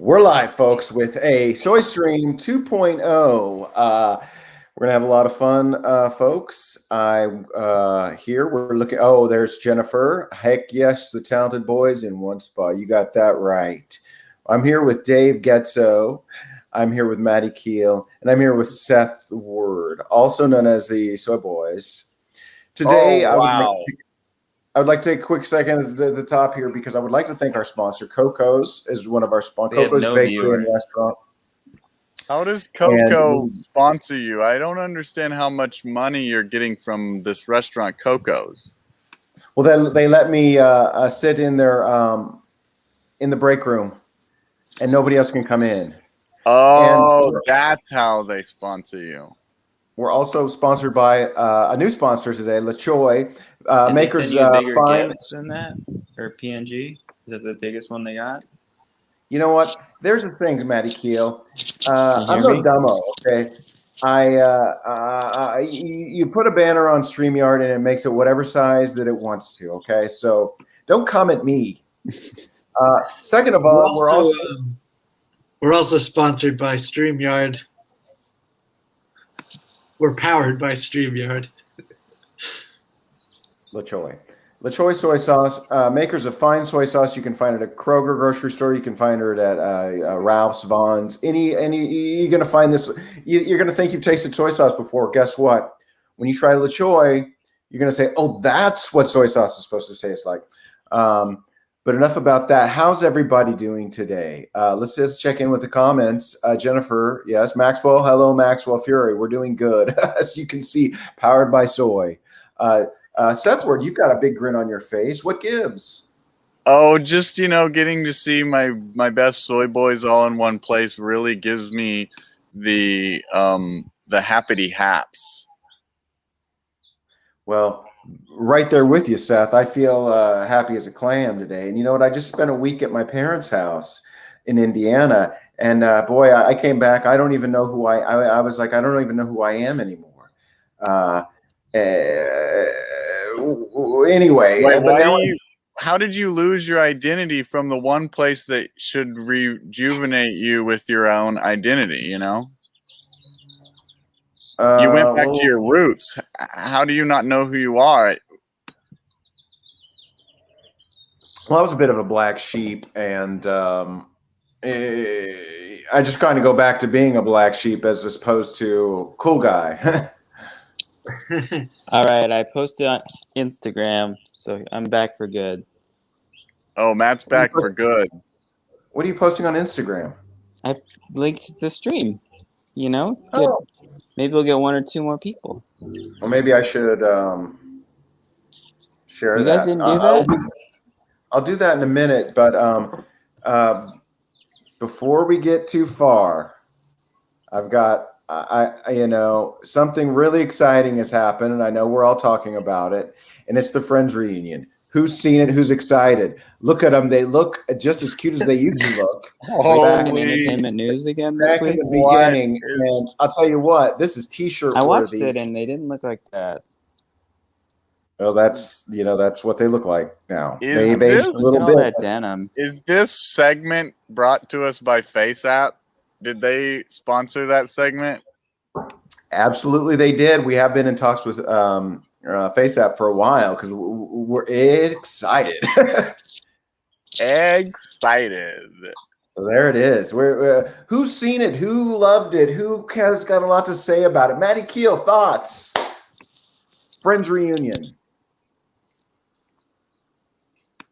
We're live, folks, with a Soy Stream 2.0. We're gonna have a lot of fun, folks. Here we're looking. Oh, there's Jennifer. Heck yes, the talented boys in one spot. You got that right. I'm here with Dave Getzo. I'm here with Maddie Keel, and I'm here with Seth Word, also known as the Soy Boys. Today, I would like to take a quick second at the top here because I would like to thank our sponsor. Coco's is one of our sponsors. Coco's Bakery and Restaurant. How does Coco sponsor you? I don't understand how much money you're getting from this restaurant, Coco's. Well, they let me sit in their in the break room, and nobody else can come in. Oh, that's how they sponsor you. We're also sponsored by a new sponsor today, LaChoy. Makers bigger gifts than that, or PNG. Is that the biggest one they got? You know what? There's the thing, Matty Keel. I'm no dumbo, okay? You put a banner on StreamYard and it makes it whatever size that it wants to, okay? So don't come at me. Second of all, we're also sponsored by StreamYard. We're powered by StreamYard. LaChoy. LaChoy soy sauce, makers of fine soy sauce. You can find it at Kroger grocery store. You can find it at Ralph's, Vaughn's. Any you're gonna find this. You're gonna think you've tasted soy sauce before. Guess what? When you try LaChoy, you're gonna say, "Oh, that's what soy sauce is supposed to taste like." But enough about that. How's everybody doing today? Let's just check in with the comments. Jennifer, yes. Maxwell, hello, Maxwell Fury. We're doing good, as you can see. Powered by soy. Seth Ward, you've got a big grin on your face. What gives? Oh, just, getting to see my best soy boys all in one place really gives me the happity haps. Well, right there with you, Seth. I feel happy as a clam today. And you know what? I just spent a week at my parents' house in Indiana, and boy, I came back. I don't even know who I was like, I don't even know who I am anymore. Anyway, wait, how did you lose your identity from the one place that should rejuvenate you with your own identity? You went back to your roots. How do you not know who you are? Well, I was a bit of a black sheep, and I just kind of go back to being a black sheep as opposed to cool guy. All right, I posted on Instagram, so I'm back for good. Oh, Matt's back for good. What are you posting on Instagram? I linked the stream. Maybe we'll get one or two more people. Well, maybe I should share that. You guys didn't do that? I'll do that in a minute, but before we get too far, I've got something really exciting has happened, and I know we're all talking about it, and it's the Friends reunion. Who's seen it? Who's excited? Look at them. They look just as cute as they used to look. Back in entertainment news again this week? In the beginning, and I'll tell you what, this is T-shirt I watched worthy. it, and they didn't look like that. Well, that's what they look like now. They've aged a little bit. That denim. Is this segment brought to us by FaceApp? Did they sponsor that segment? Absolutely, they did. We have been in talks with FaceApp for a while because we're excited. Excited. So there it is. Who's seen it? Who loved it? Who has got a lot to say about it? Maddie Keel, thoughts? Friends reunion.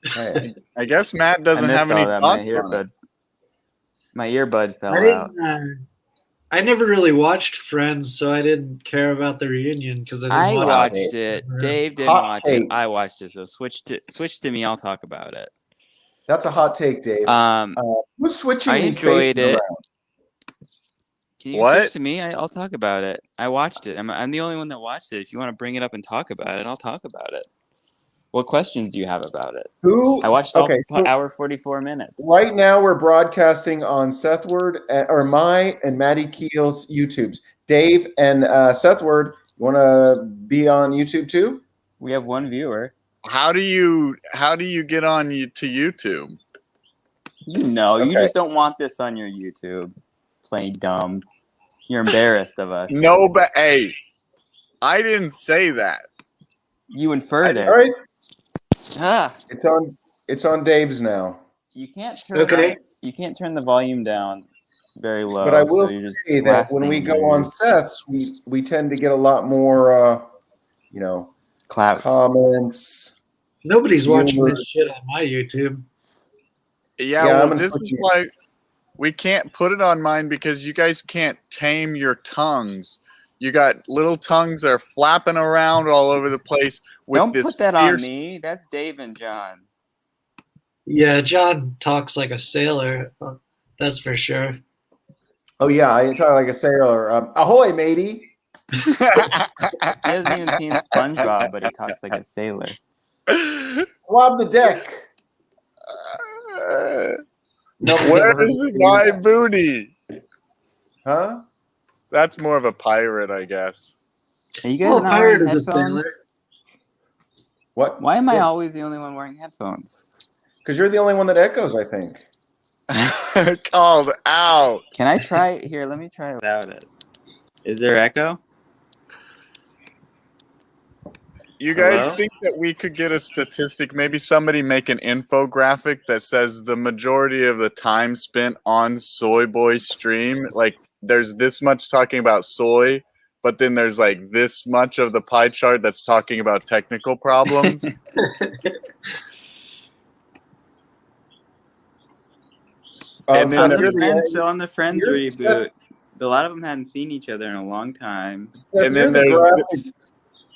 Hey. I guess Matt doesn't have any thoughts on it. My earbud fell out. I never really watched Friends, so I didn't care about the reunion because I watched it. Dave didn't watch it. I watched it. So switch to me. I'll talk about it. That's a hot take, Dave. Who's switching? I enjoyed it. Around? Can you switch to me? I'll talk about it. I watched it. I'm the only one that watched it. If you want to bring it up and talk about it, I'll talk about it. What questions do you have about it? I watched hour 44 minutes. Right now we're broadcasting on Seth Word or my and Maddie Keel's YouTubes. Dave and Seth Word, you want to be on YouTube too? We have one viewer. How do you get on to YouTube? You just don't want this on your YouTube. Playing dumb. You're embarrassed of us. No, but hey, I didn't say that. You inferred it. All right. Ah. It's on Dave's now. You can't turn the volume down very low. But I will so you're say that when we go on Seth's, we tend to get a lot more, clout comments. Nobody's watching this shit on my YouTube. Yeah, well, this is why we can't put it on mine because you guys can't tame your tongues. You got little tongues that are flapping around all over the place. Don't put that on me. That's Dave and John. Yeah, John talks like a sailor. That's for sure. Oh, yeah, I talk like a sailor. Ahoy, matey. He hasn't even seen SpongeBob, but he talks like a sailor. Rob the deck. Where's my booty? Huh? That's more of a pirate, I guess. Are you guys not wearing headphones? What? Why am I always the only one wearing headphones? Because you're the only one that echoes, I think. Called out. Can I try? Here, let me try without it. Is there echo? You guys think that we could get a statistic? Maybe somebody make an infographic that says the majority of the time spent on Soy Boy stream, like there's this much talking about soy, but then there's like this much of the pie chart that's talking about technical problems. And then on the Friends reboot, a lot of them hadn't seen each other in a long time. And then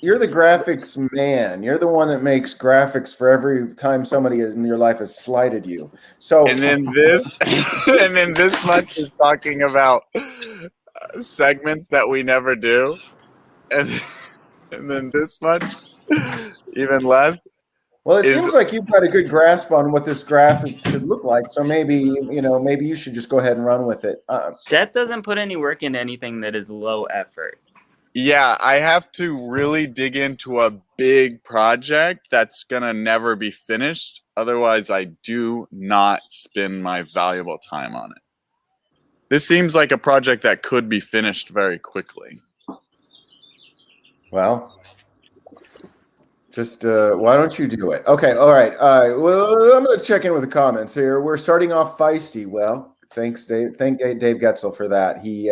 you're the graphics man. You're the one that makes graphics for every time somebody in your life has slighted you. So and then this, and then this much is talking about segments that we never do, and then this much, even less. Well, it seems like you've got a good grasp on what this graphic should look like. So maybe you should just go ahead and run with it. Seth doesn't put any work into anything that is low effort. Yeah, I have to really dig into a big project that's going to never be finished. Otherwise, I do not spend my valuable time on it. This seems like a project that could be finished very quickly. Well, just why don't you do it? Okay, all right. Well, I'm going to check in with the comments here. We're starting off feisty. Well, thanks, Dave. Thank Dave Getzel for that. He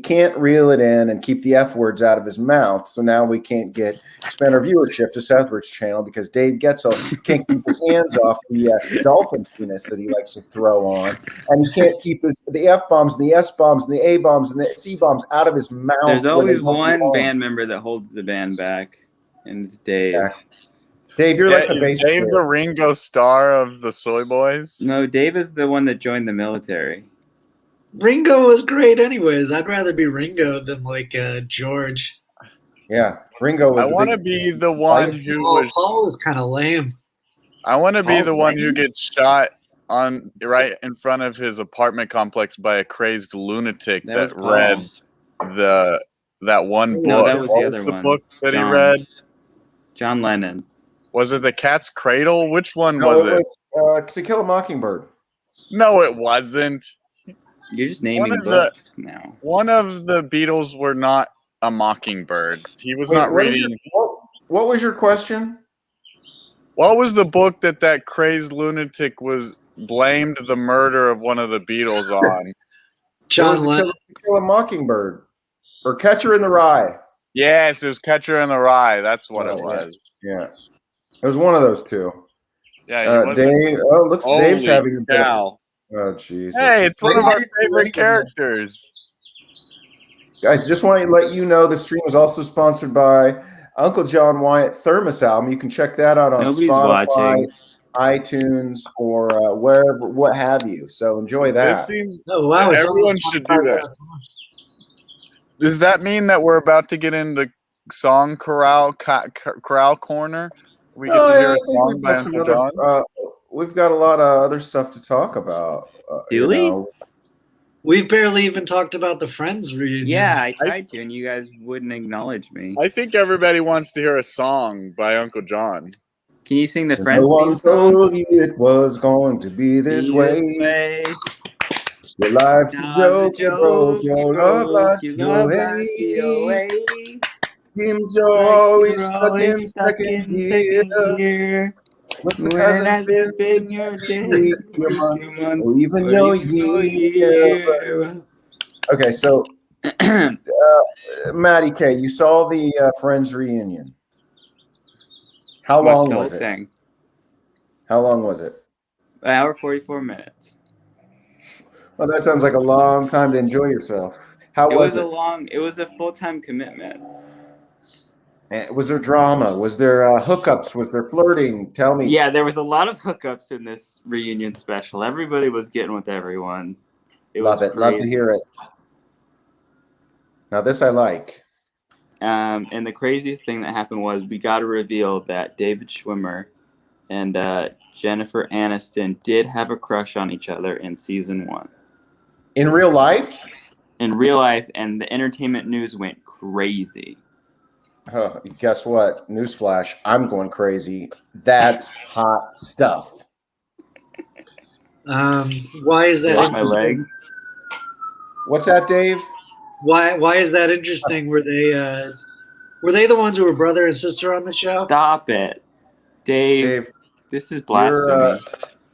can't reel it in and keep the F words out of his mouth. So now we can't expand our viewership to Southward's channel because Dave Getzel can't keep his hands off the dolphin penis that he likes to throw on, and he can't keep the F bombs and the S bombs and the A bombs and the C bombs out of his mouth. There's always one band member that holds the band back, and it's Dave. Yeah. Dave, you're like the bass player. Dave the Ringo Starr of the Soy Boys? No, Dave is the one that joined the military. Ringo was great anyways. I'd rather be Ringo than like George. Yeah, Ringo was. I want to be the one who was. Paul was kind of lame. I want to be the one who gets shot right in front of his apartment complex by a crazy lunatic that read that one book. No, that was what the was other the one. book that he read? John Lennon. Was it The Cat's Cradle? Which one No, was it? Was To Kill a Mockingbird. No, it wasn't. You're just naming books now. One of the Beatles were not a mockingbird. He was not reading. What was your question? What was the book that crazed lunatic blamed the murder of one of the Beatles on? John Lennon. To Kill a Mockingbird or Catcher in the Rye. Yes, it was Catcher in the Rye. That's what it was. Yeah, it was one of those two. Yeah, Dave. Oh, looks Dave's having a bit. Oh, jeez. Hey, it's one of our favorite characters. Guys, just want to let you know the stream is also sponsored by Uncle John Wyatt Thermos Album. You can check that out on Spotify, iTunes, or wherever, what have you. So enjoy that. It seems everyone should do that. Does that mean that we're about to get into song corral corner? We get to hear a song by Uncle John? We've got a lot of other stuff to talk about. Do we? We've barely even talked about the Friends reunion. Yeah, I tried to, and you guys wouldn't acknowledge me. I think everybody wants to hear a song by Uncle John. Can you sing the So Friends no one theme song? told you it was going to be this way. Your life's a joke, you broke your love life's POA. Seems you're always stuck in second gear. When it hasn't been your week, your month, or even your year. Okay, so Maddie K, you saw the Friends reunion. How long was it? Thing. How long was it? An hour 44 minutes. Well, that sounds like a long time to enjoy yourself. How was it? It was a full-time commitment. Was there drama? Was there hookups? Was there flirting? Tell me. Yeah, there was a lot of hookups in this reunion special. Everybody was getting with everyone. Love it. Love to hear it. Now this I like. And the craziest thing that happened was we got to reveal that David Schwimmer and Jennifer Aniston did have a crush on each other in season 1. In real life? In real life, and the entertainment news went crazy. Oh, guess what? Newsflash, I'm going crazy. That's hot stuff. Why is that interesting? My leg. What's that, Dave? Why is that interesting? Were they the ones who were brother and sister on the show? Stop it, Dave. This is blasphemy.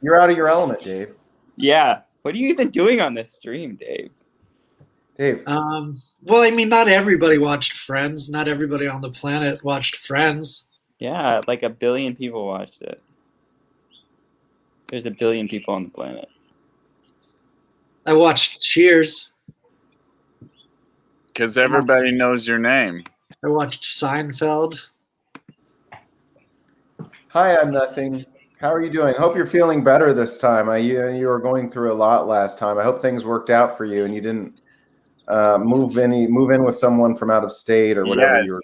You're out of your element, Dave. Yeah. What are you even doing on this stream, Dave? Dave. Well, I mean, not everybody watched Friends. Not everybody on the planet watched Friends. Yeah, like 1 billion people watched it. There's 1 billion people on the planet. I watched Cheers. Because everybody knows your name. I watched Seinfeld. Hi, I'm Nothing. How are you doing? Hope you're feeling better this time. You were going through a lot last time. I hope things worked out for you and you didn't move in with someone from out of state or whatever.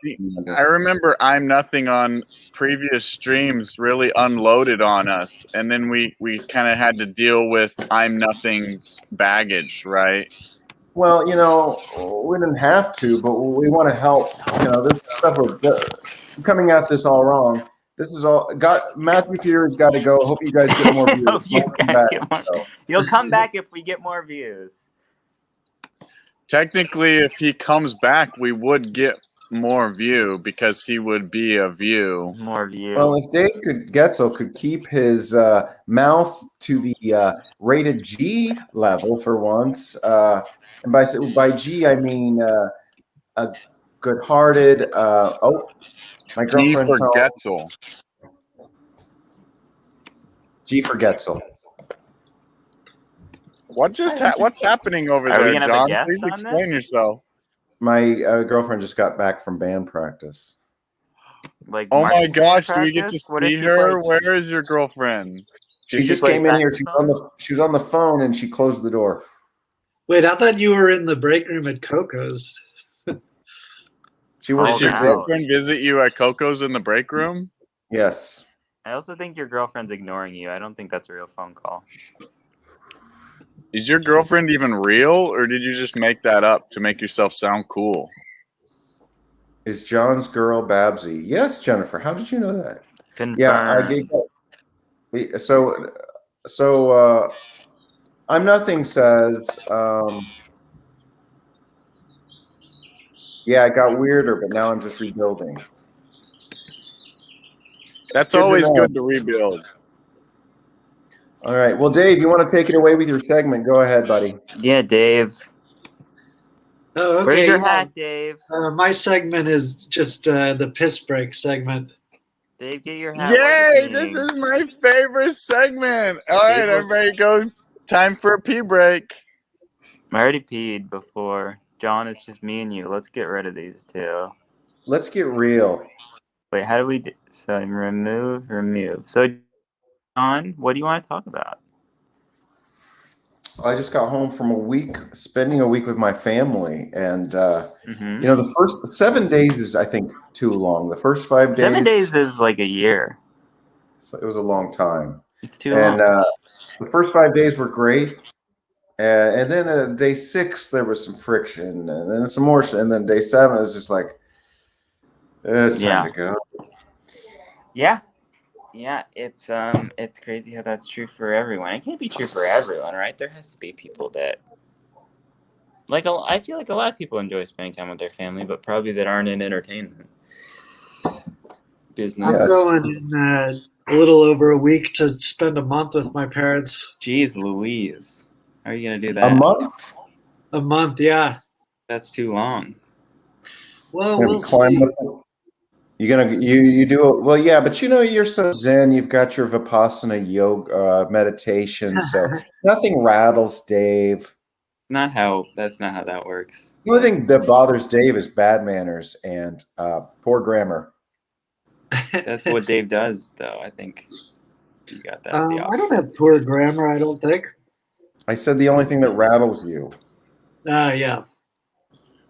I remember I'm Nothing on previous streams really unloaded on us, and then we kind of had to deal with I'm Nothing's baggage, right? Well, we didn't have to, but we want to help. This stuff was coming at this all wrong. This is all Matthew Fury's got to go. Hope you guys get more views. You'll come back if we get more views. Technically, if he comes back, we would get more view because he would be a view. More view. Well, if Dave Getzel could keep his mouth to the rated G level for once, and by G I mean a good-hearted. My girlfriend's G for Getzel. G for Getzel. What's happening over there, John? Please explain yourself. My girlfriend just got back from band practice. Oh my gosh, do we get to see her? Where is your girlfriend? She just came in here. She was on the phone and she closed the door. Wait, I thought you were in the break room at Coco's. She was. Did your girlfriend visit you at Coco's in the break room? Yes. I also think your girlfriend's ignoring you. I don't think that's a real phone call. Is your girlfriend even real, or did you just make that up to make yourself sound cool? Is John's girl Babsy? Yes, Jennifer. How did you know that? Confirmed. Yeah, I gave that. So I'm Nothing says, yeah, it got weirder, but now I'm just rebuilding. That's always good to rebuild. All right. Well, Dave, you want to take it away with your segment? Go ahead, buddy. Yeah, Dave. Oh, okay. Where's your hat, Dave? My segment is just the piss break segment. Dave, get your hat. Yay! This is my favorite segment. All right, everybody go. Time for a pee break. I already peed before. John, it's just me and you. Let's get rid of these two. Let's get real. Wait, how do we do? So remove. So, John, what do you want to talk about? I just got home from spending a week with my family, and the first 7 days is, I think, too long. The first 5 days. 7 days is like a year. So it was a long time. It's too long. And the first 5 days were great, and then day 6 there was some friction, and then some more, and then day 7 is just like it's time to go. Yeah. Yeah, it's crazy how that's true for everyone. It can't be true for everyone, right? There has to be people that I feel like a lot of people enjoy spending time with their family, but probably that aren't in entertainment business. I'm going in a little over a week to spend a month with my parents. Jeez Louise. How are you going to do that? A month? A month, yeah. That's too long. Well, we'll see. You do it well, yeah, but you're so zen. You've got your Vipassana yoga meditation, so nothing rattles Dave. That's not how that works. The only thing that bothers Dave is bad manners and poor grammar. That's what Dave does, though. I think you got that. I don't have poor grammar, I don't think. I said the only thing that rattles you. Yeah.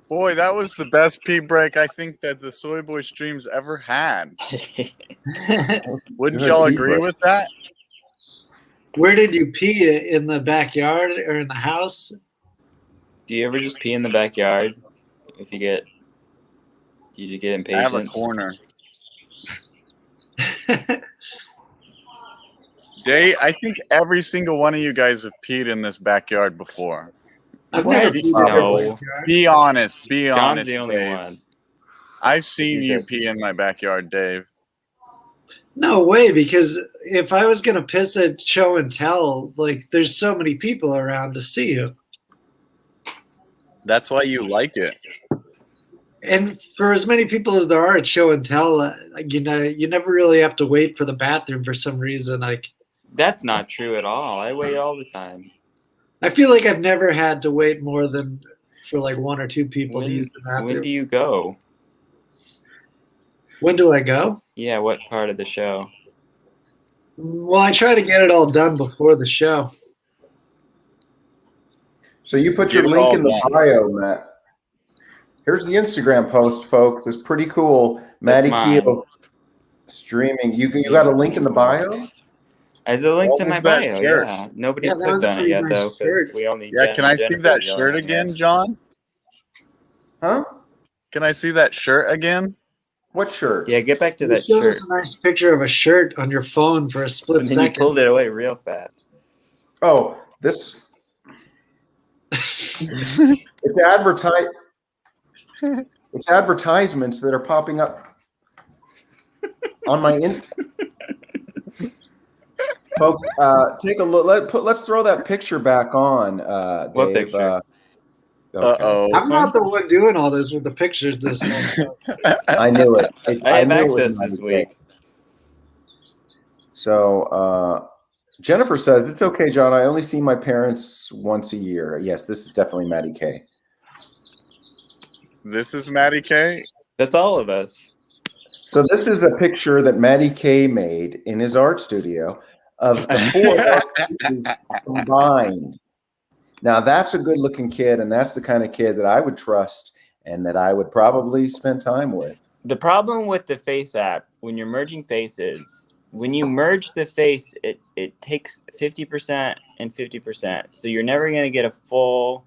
Boy, that was the best pee break I think that the Soy Boy streams ever had. Wouldn't y'all agree with that? Where did you pee? In the backyard or in the house? Do you ever just pee in the backyard if you get impatient? I have a corner. I think every single one of you guys have peed in this backyard before. I've never peed. Be honest. John's the only one. I've seen you pee in my backyard, Dave. No way, because if I was going to piss at show and tell, there's so many people around to see you. That's why you like it. And for as many people as there are at show and tell, you never really have to wait for the bathroom for some reason. That's not true at all. I wait all the time. I feel like I've never had to wait more than for one or two people to use the bathroom. When do you go? When do I go? Yeah, what part of the show? Well, I try to get it all done before the show. So you put your link in the bio, Matt. Here's the Instagram post, folks. It's pretty cool. Matty Keel streaming. You got a link in the bio? The link's in my bio. Yeah, nobody's clicked on it yet, though, because we all need. Yeah, can I see that shirt again, John? Huh? Can I see that shirt again? What shirt? Yeah, get back to that shirt. Showed us a nice picture of a shirt on your phone for a split second. You pulled it away real fast. Oh, this. It's advertisements that are popping up on my Folks, take a look. Let's throw that picture back on, Dave. What picture? Uh-oh. I'm not the one doing all this with the pictures this time. I knew it. I have access this week. So Jennifer says, it's okay, John. I only see my parents once a year. Yes, this is definitely Maddie K. This is Maddie K? That's all of us. So this is a picture that Maddie K made in his art studio of the four combined. Now, that's a good-looking kid, and that's the kind of kid that I would trust and that I would probably spend time with. The problem with the Face app, when you're merging faces, when you merge the face, it takes 50% and 50%. So you're never going to get a full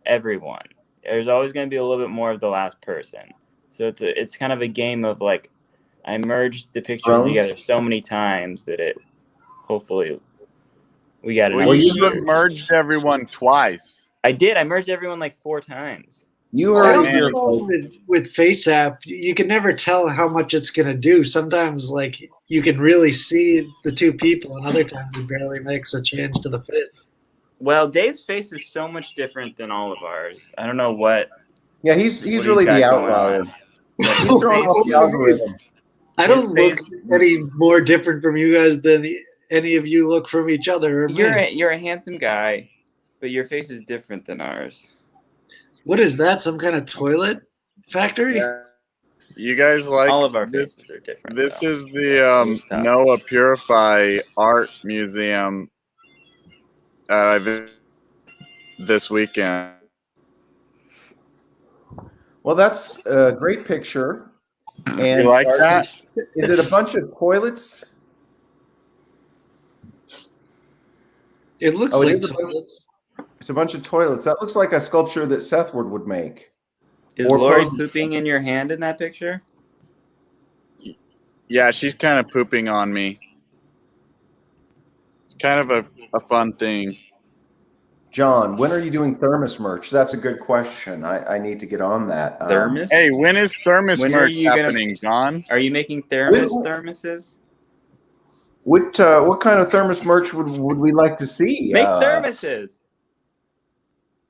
everyone. There's always going to be a little bit more of the last person. So it's kind of a game of I merged the pictures together so many times that hopefully we got it. Well, you should have merged everyone twice. I did. I merged everyone 4 times. You are with Face app. You can never tell how much it's going to do. Sometimes you can really see the two people, and other times it barely makes a change to the face. Well, Dave's face is so much different than all of ours. I don't know what. Yeah, he's really the outlier. He's throwing off the algorithm. I don't look any more different from you guys than any of you look from each other. You're a handsome guy, but your face is different than ours. What is that? Some kind of toilet factory? Yeah. You guys all of our faces are different. This is the Noah Purify Art Museum this weekend. Well, that's a great picture. And you like that? Is it a bunch of toilets? It looks like toilets. It's a bunch of toilets. That looks like a sculpture that Sethward would make. Is Lori pooping in your hand in that picture? Yeah, she's kind of pooping on me. kind of a fun thing. John, when are you doing thermos merch? That's a good question. I need to get on that. Thermos? Hey, when is thermos merch happening, John? Are you making thermoses? What kind of thermos merch would we like to see? Make thermoses.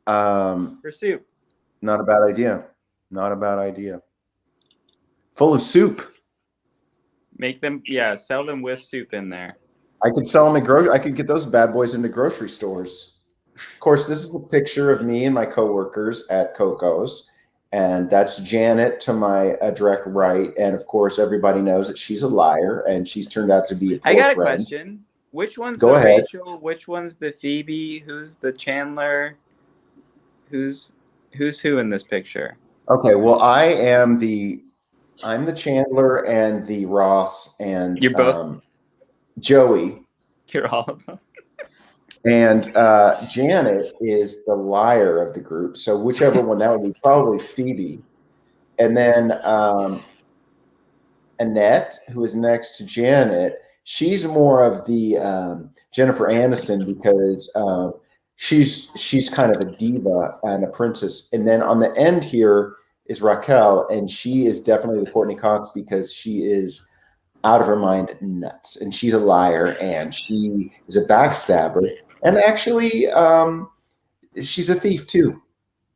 For soup. Not a bad idea. Not a bad idea. Full of soup. Make them, sell them with soup in there. I could sell them I could get those bad boys into grocery stores. Of course, this is a picture of me and my coworkers at Coco's, and that's Janet to my direct right. And of course, everybody knows that she's a liar, and she's turned out to be a poor I got a friend. question. Which one's Go the ahead. Rachel? Which one's the Phoebe? Who's the Chandler? Who's who in this picture? Okay, well, I'm the Chandler and the Ross and You're both Joey. You're all of them. And Janet is the liar of the group. So whichever one, that would be probably Phoebe. And then Annette, who is next to Janet, she's more of the Jennifer Aniston because she's kind of a diva and a princess. And then on the end here is Raquel, and she is definitely the Courtney Cox because she is out of her mind nuts. And she's a liar, and she is a backstabber. And actually, she's a thief too.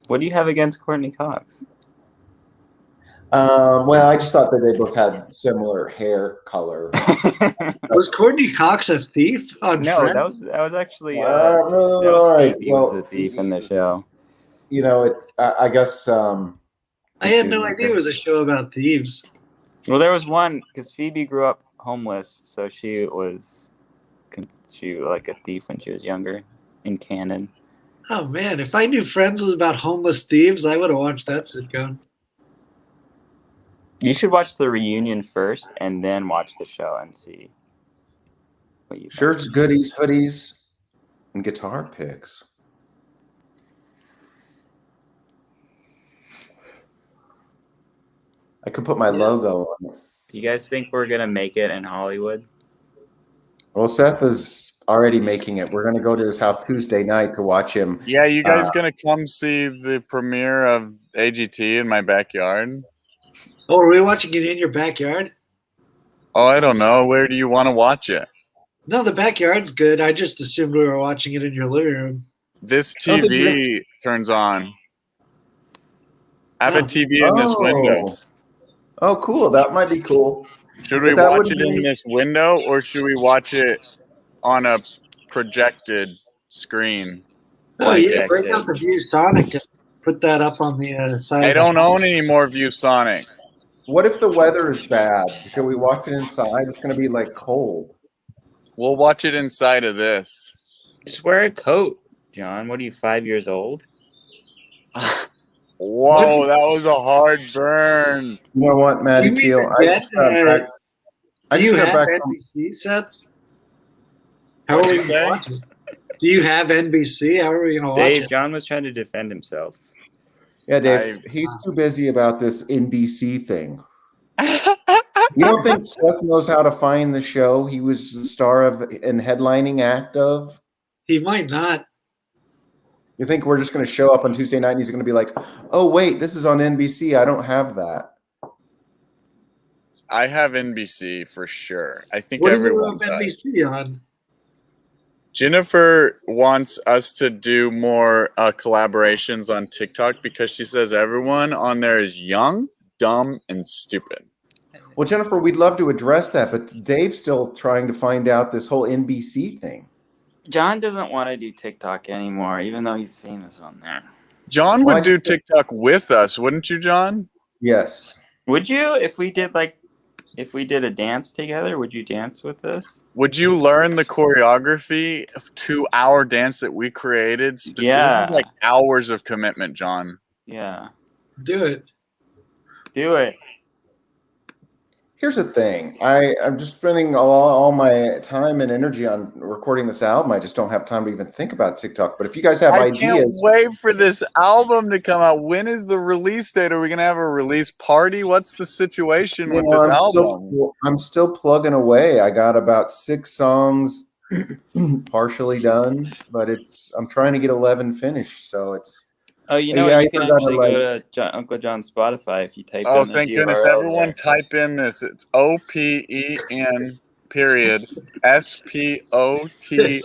What do you have against Courtney Cox? Well, I just thought that they both had similar hair color. Was Courtney Cox a thief on Friends? that was actually Phoebe was a thief in the show. You know, I guess. I had no idea it was a show about thieves. Well, there was one because Phoebe grew up homeless, so she was like a thief when she was younger in canon. Oh man, if I knew Friends was about homeless thieves, I would have watched that sitcom. You should watch the reunion first and then watch the show and see what you think. Shirts, goodies, hoodies, and guitar picks. I could put my logo on it. Do you guys think we're gonna make it in Hollywood? Well, Seth is already making it. We're going to go to his house Tuesday night to watch him. Yeah, you guys going to come see the premiere of AGT in my backyard? Oh, are we watching it in your backyard? Oh, I don't know. Where do you want to watch it? No, the backyard's good. I just assumed we were watching it in your living room. This TV turns on. I have a TV in this window. Oh, cool. That might be cool. Should we watch it in this window, or should we watch it on a projected screen? Oh, yeah, break out the ViewSonic and put that up on the side. I don't own any more ViewSonic. What if the weather is bad? Can we watch it inside? It's going to be like cold. We'll watch it inside of this. Just wear a coat, John. What are you, 5 years old? Whoa, that was a hard burn. You know what, Maddie Keel? Do you have NBC, Seth? How are we going to watch it? Do you have NBC? How are we going to watch it? John was trying to defend himself. Yeah, Dave, he's too busy about this NBC thing. You don't think Seth knows how to find the show he was the star of and headlining act of? He might not. You think we're just going to show up on Tuesday night and he's going to be like, oh, wait, this is on NBC. I don't have that. I have NBC for sure. I think what everyone do you have NBC on? Jennifer wants us to do more collaborations on TikTok because she says everyone on there is young, dumb, and stupid. Well, Jennifer, we'd love to address that, but Dave's still trying to find out this whole NBC thing. John doesn't want to do TikTok anymore, even though he's famous on there. John would do TikTok with us, wouldn't you, John? Yes. Would you? If we did a dance together, would you dance with us? Would you learn the choreography to our dance that we created? Yeah. This is like hours of commitment, John. Yeah. Do it. Do it. Here's the thing. I'm just spending all my time and energy on recording this album. I just don't have time to even think about TikTok. But if you guys have ideas. I can't wait for this album to come out. When is the release date? Are we going to have a release party? What's the situation with this album? I'm still plugging away. I got about 6 songs partially done, but I'm trying to get 11 finished, so it's. Oh, you know, you can actually go to Uncle John's Spotify if you type in the thank URL goodness. Everyone there. type in this. It's OPEN period SPOTIFY.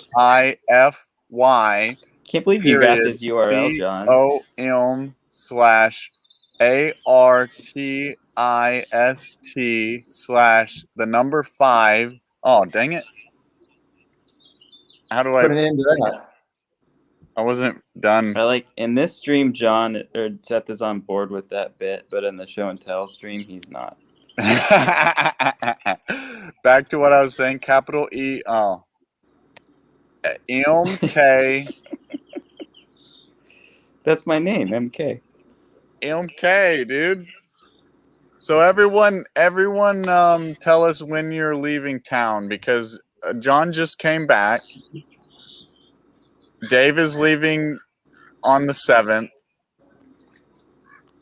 Can't believe you got this URL, John. COM/ARTIST/5. Oh, dang it. How do I put an end to that? I wasn't done. I like in this stream, John or Seth is on board with that bit, but in the show and tell stream, he's not. Back to what I was saying. Capital E. Oh, MK. That's my name, MK. MK, dude. So everyone, tell us when you're leaving town because John just came back. Dave is leaving on the 7th.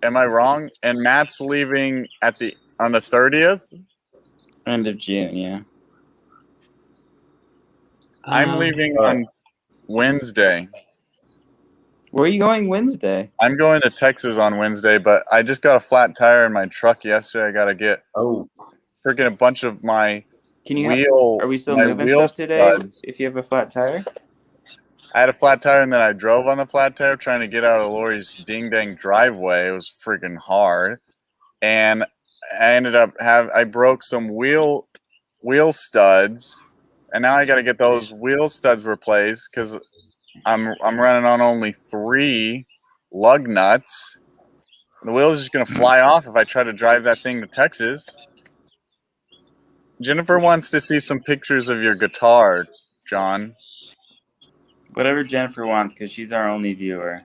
Am I wrong? And Matt's leaving on the 30th? End of June, yeah. I'm leaving on Wednesday. Where are you going Wednesday? I'm going to Texas on Wednesday, but I just got a flat tire in my truck yesterday. I got to get freaking a bunch of my Are we still moving stuff today if you have a flat tire? I had a flat tire and then I drove on the flat tire trying to get out of Lori's ding-dang driveway. It was freaking hard. And I ended up I broke some wheel studs, and now I got to get those wheel studs replaced because I'm running on only 3 lug nuts. The wheel's just gonna fly off if I try to drive that thing to Texas. Jennifer wants to see some pictures of your guitar, John. Whatever Jennifer wants, because she's our only viewer.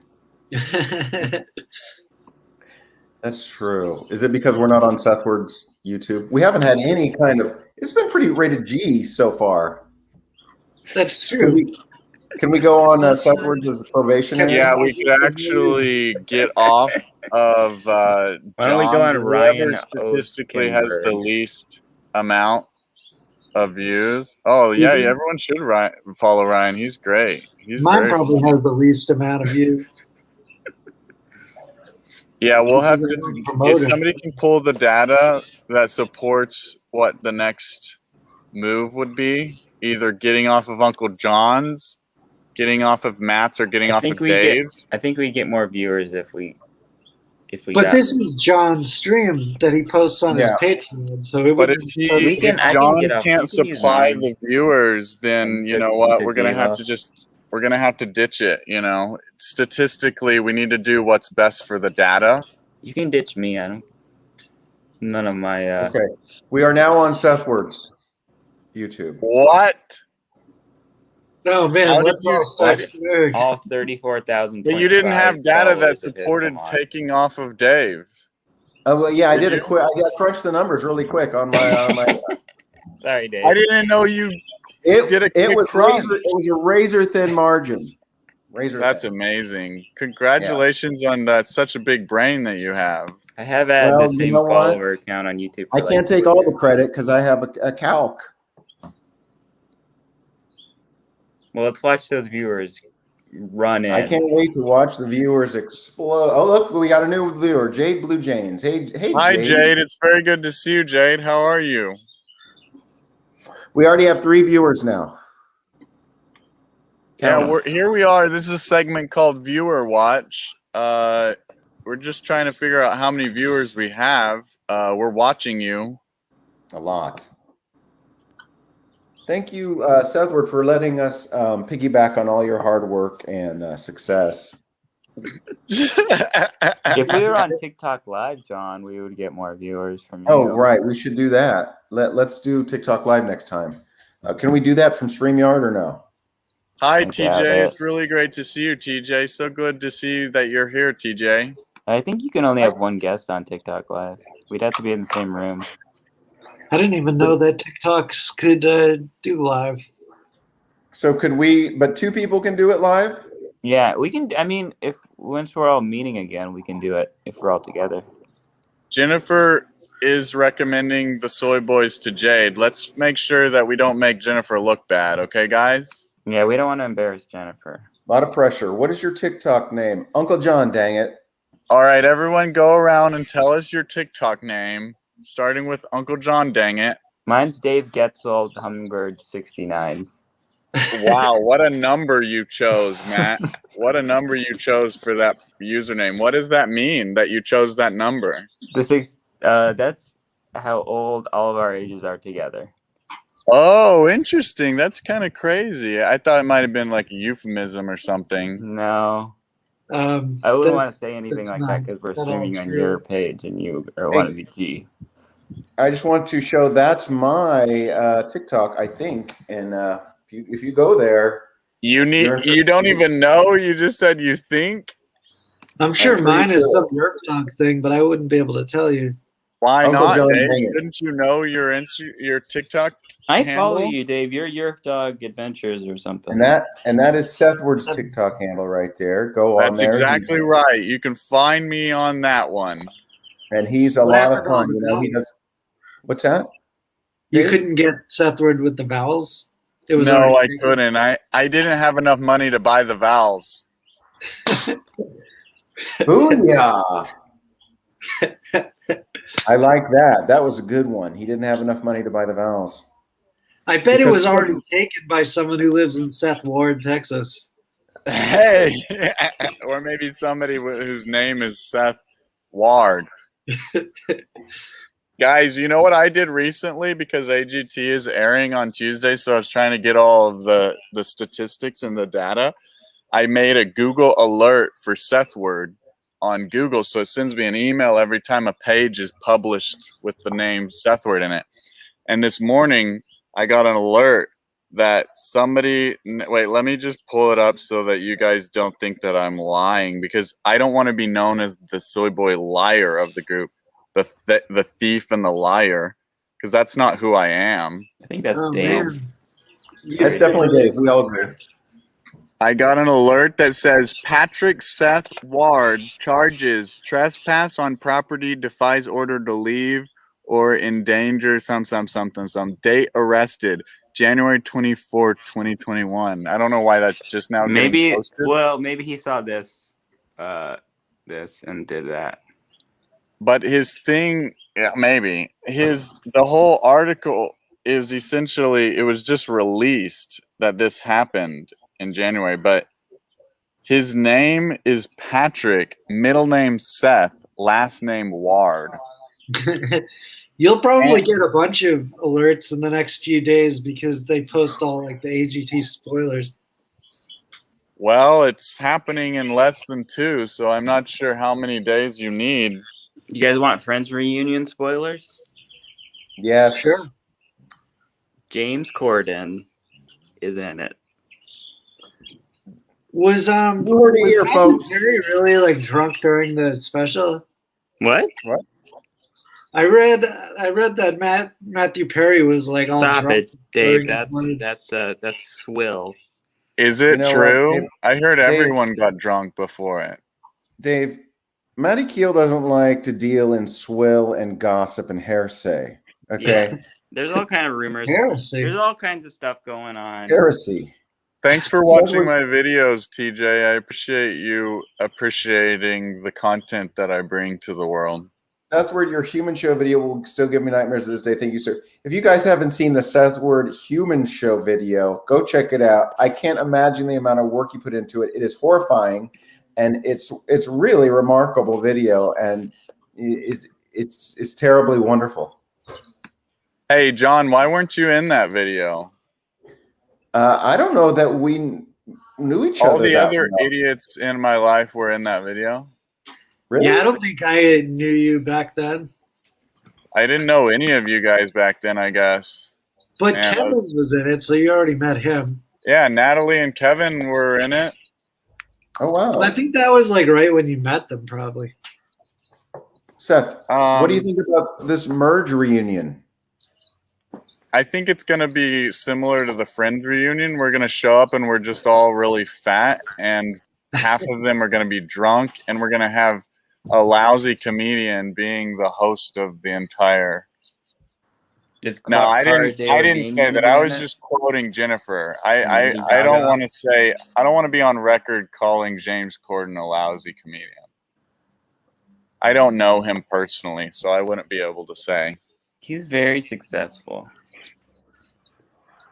That's true. Is it because we're not on Sethward's YouTube? We haven't had any kind of. It's been pretty rated G so far. That's true. Can we go on Sethward's as a probationary? Yeah, we could actually get off of Why don't we go on Ryan statistically has the least amount of views. Oh yeah, everyone should follow Ryan. He's great. Mine probably has the least amount of views. Yeah, we'll have to. If somebody can pull the data that supports what the next move would be, either getting off of Uncle John's, getting off of Matt's, or getting off of Dave's. I think we get more viewers if we. But this is John's stream that he posts on his Patreon. So if John can't supply the viewers, then you know what? We're gonna have to ditch it. You know, statistically, we need to do what's best for the data. You can ditch me. None of my. Okay, we are now on Sethward's YouTube. What? Oh man, let's all start. All 34,000. But you didn't have data that supported taking off of Dave's. Oh well, yeah, I did I crunched the numbers really quick on my. Sorry, Dave. I didn't know you. It was a razor thin margin. That's amazing. Congratulations on that! Such a big brain that you have. I have had the same follower account on YouTube. I can't take all the credit because I have a calc. Well, let's watch those viewers run in. I can't wait to watch the viewers explode. Oh, look, we got a new viewer, Jade Blue Janes. Hey, hi, Jade. It's very good to see you, Jade. How are you? We already have 3 viewers now. Here we are. This is a segment called Viewer Watch. We're just trying to figure out how many viewers we have. We're watching you. A lot. Thank you, Sethward, for letting us piggyback on all your hard work and success. If we were on TikTok Live, John, we would get more viewers from you. Oh, right. We should do that. Let's do TikTok Live next time. Can we do that from StreamYard or no? Hi, TJ. It's really great to see you, TJ. So good to see you that you're here, TJ. I think you can only have 1 guest on TikTok Live. We'd have to be in the same room. I didn't even know that TikToks could do live. So could we? But 2 people can do it live. Yeah, we can. I mean, if once we're all meeting again, we can do it if we're all together. Jennifer is recommending the Soy Boys to Jade. Let's make sure that we don't make Jennifer look bad, okay, guys? Yeah, we don't want to embarrass Jennifer. A lot of pressure. What is your TikTok name? Uncle John, dang it. All right, everyone go around and tell us your TikTok name, starting with Uncle John, dang it. Mine's Dave Getzold Hummingbird 69. Wow, what a number you chose, Matt. What a number you chose for that username. What does that mean that you chose that number? That's how old all of our ages are together. Oh, interesting. That's kind of crazy. I thought it might have been like a euphemism or something. No. I wouldn't want to say anything like that because we're streaming on your page and you want to be G. I just want to show that's my TikTok, I think. And if you go there, you don't even know. You just said you think. I'm sure mine is some Yerp Dog thing, but I wouldn't be able to tell you. Why not, Dave? Shouldn't you know your TikTok? I follow you, Dave. You're Yerp Dog Adventures or something. And that is Sethward's TikTok handle right there. Go on there. That's exactly right. You can find me on that one. And he's a lot of fun. You know, he does. What's that? You couldn't get Sethward with the vowels? It was no, I couldn't. I didn't have enough money to buy the vowels. Booyah! I like that. That was a good one. He didn't have enough money to buy the vowels. I bet it was already taken by someone who lives in Seth Ward, Texas. Hey, or maybe somebody whose name is Seth Ward. Guys, you know what I did recently because AGT is airing on Tuesday, so I was trying to get all of the statistics and the data. I made a Google alert for Seth Word on Google, so it sends me an email every time a page is published with the name Seth Word in it. And this morning, I got an alert that somebody – wait, let me just pull it up so that you guys don't think that I'm lying because I don't want to be known as the Soy Boy liar of the group, the thief and the liar, because that's not who I am. I think that's Dave. That's definitely Dave. We all agree. I got an alert that says Patrick Seth Ward charges trespass on property, defies order to leave, or endanger some date arrested January 24th, 2021. I don't know why that's just now getting posted. Well, maybe he saw this and did that. But his thing, yeah, maybe the whole article is essentially it was just released that this happened in January, but his name is Patrick, middle name Seth, last name Ward. You'll probably get a bunch of alerts in the next few days because they post all like the AGT spoilers. Well, it's happening in less than 2, so I'm not sure how many days you need. You guys want Friends reunion spoilers? Yes. Sure. James Corden is in it. Was folks. Perry really like drunk during the special? What? I read that Matthew Perry was like all drunk. Stop it, Dave. That's swill. Is it true? I heard everyone got drunk before it. Dave, Matty Keel doesn't like to deal in swill and gossip and hearsay. Okay. Yeah. There's all kind of rumors. Heresy. There's all kinds of stuff going on. Heresy. Thanks for watching my videos, TJ. I appreciate you appreciating the content that I bring to the world. Seth Word, your human show video will still give me nightmares to this day. Thank you, sir. If you guys haven't seen the Seth Word human show video, go check it out. I can't imagine the amount of work you put into it. It is horrifying, and it's really remarkable video, and it's terribly wonderful. Hey, John, why weren't you in that video? I don't know that we knew each other. All the other idiots in my life were in that video. Really? Yeah, I don't think I knew you back then. I didn't know any of you guys back then, I guess. But Kevin was in it, so you already met him. Yeah, Natalie and Kevin were in it. Oh, wow. But I think that was like right when you met them, probably. Seth, what do you think about this merge reunion? I think it's going to be similar to the Friends reunion. We're going to show up and we're just all really fat, and half of them are going to be drunk, and we're going to have a lousy comedian being the host of the entire. No, I didn't say that. I was just quoting Jennifer. I don't want to say. I don't want to be on record calling James Corden a lousy comedian. I don't know him personally, so I wouldn't be able to say. He's very successful.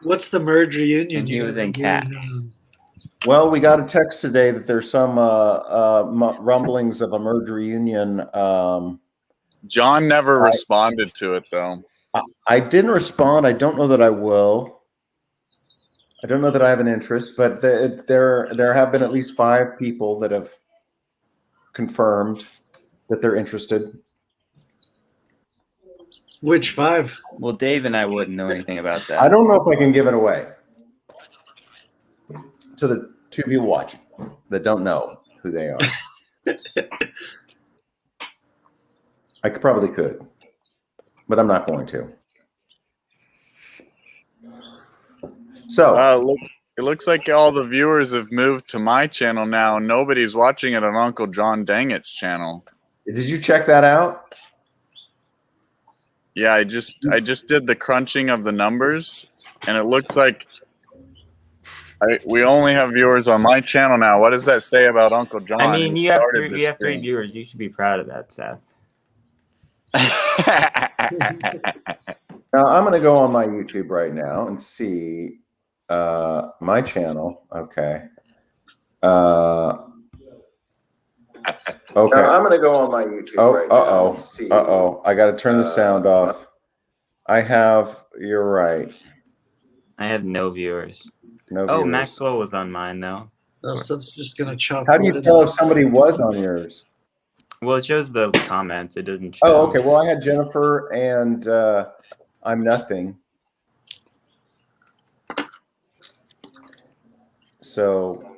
What's the merge reunion? And he was in Cats. Well, we got a text today that there's some rumblings of a merge reunion. John never responded to it, though. I didn't respond. I don't know that I will. I don't know that I have an interest, but there have been at least 5 people that have confirmed that they're interested. Which 5? Well, Dave and I wouldn't know anything about that. I don't know if I can give it away to the 2 people watching that don't know who they are. I probably could, but I'm not going to. So it looks like all the viewers have moved to my channel now. Nobody's watching it on Uncle John Dangit's channel. Did you check that out? Yeah, I just did the crunching of the numbers, and it looks like we only have viewers on my channel now. What does that say about Uncle John? I mean, you have 3 viewers. You should be proud of that, Seth. Now I'm going to go on my YouTube right now and see my channel. Okay. Okay. Now I'm going to go on my YouTube right now and see. I got to turn the sound off. You're right. I have no viewers. No viewers. Maxwell was on mine, though. Oh, so that's just going to chop. How do you tell if somebody was on yours? Well, it shows the comments. It doesn't show. Oh, okay. Well, I had Jennifer and I'm Nothing. So,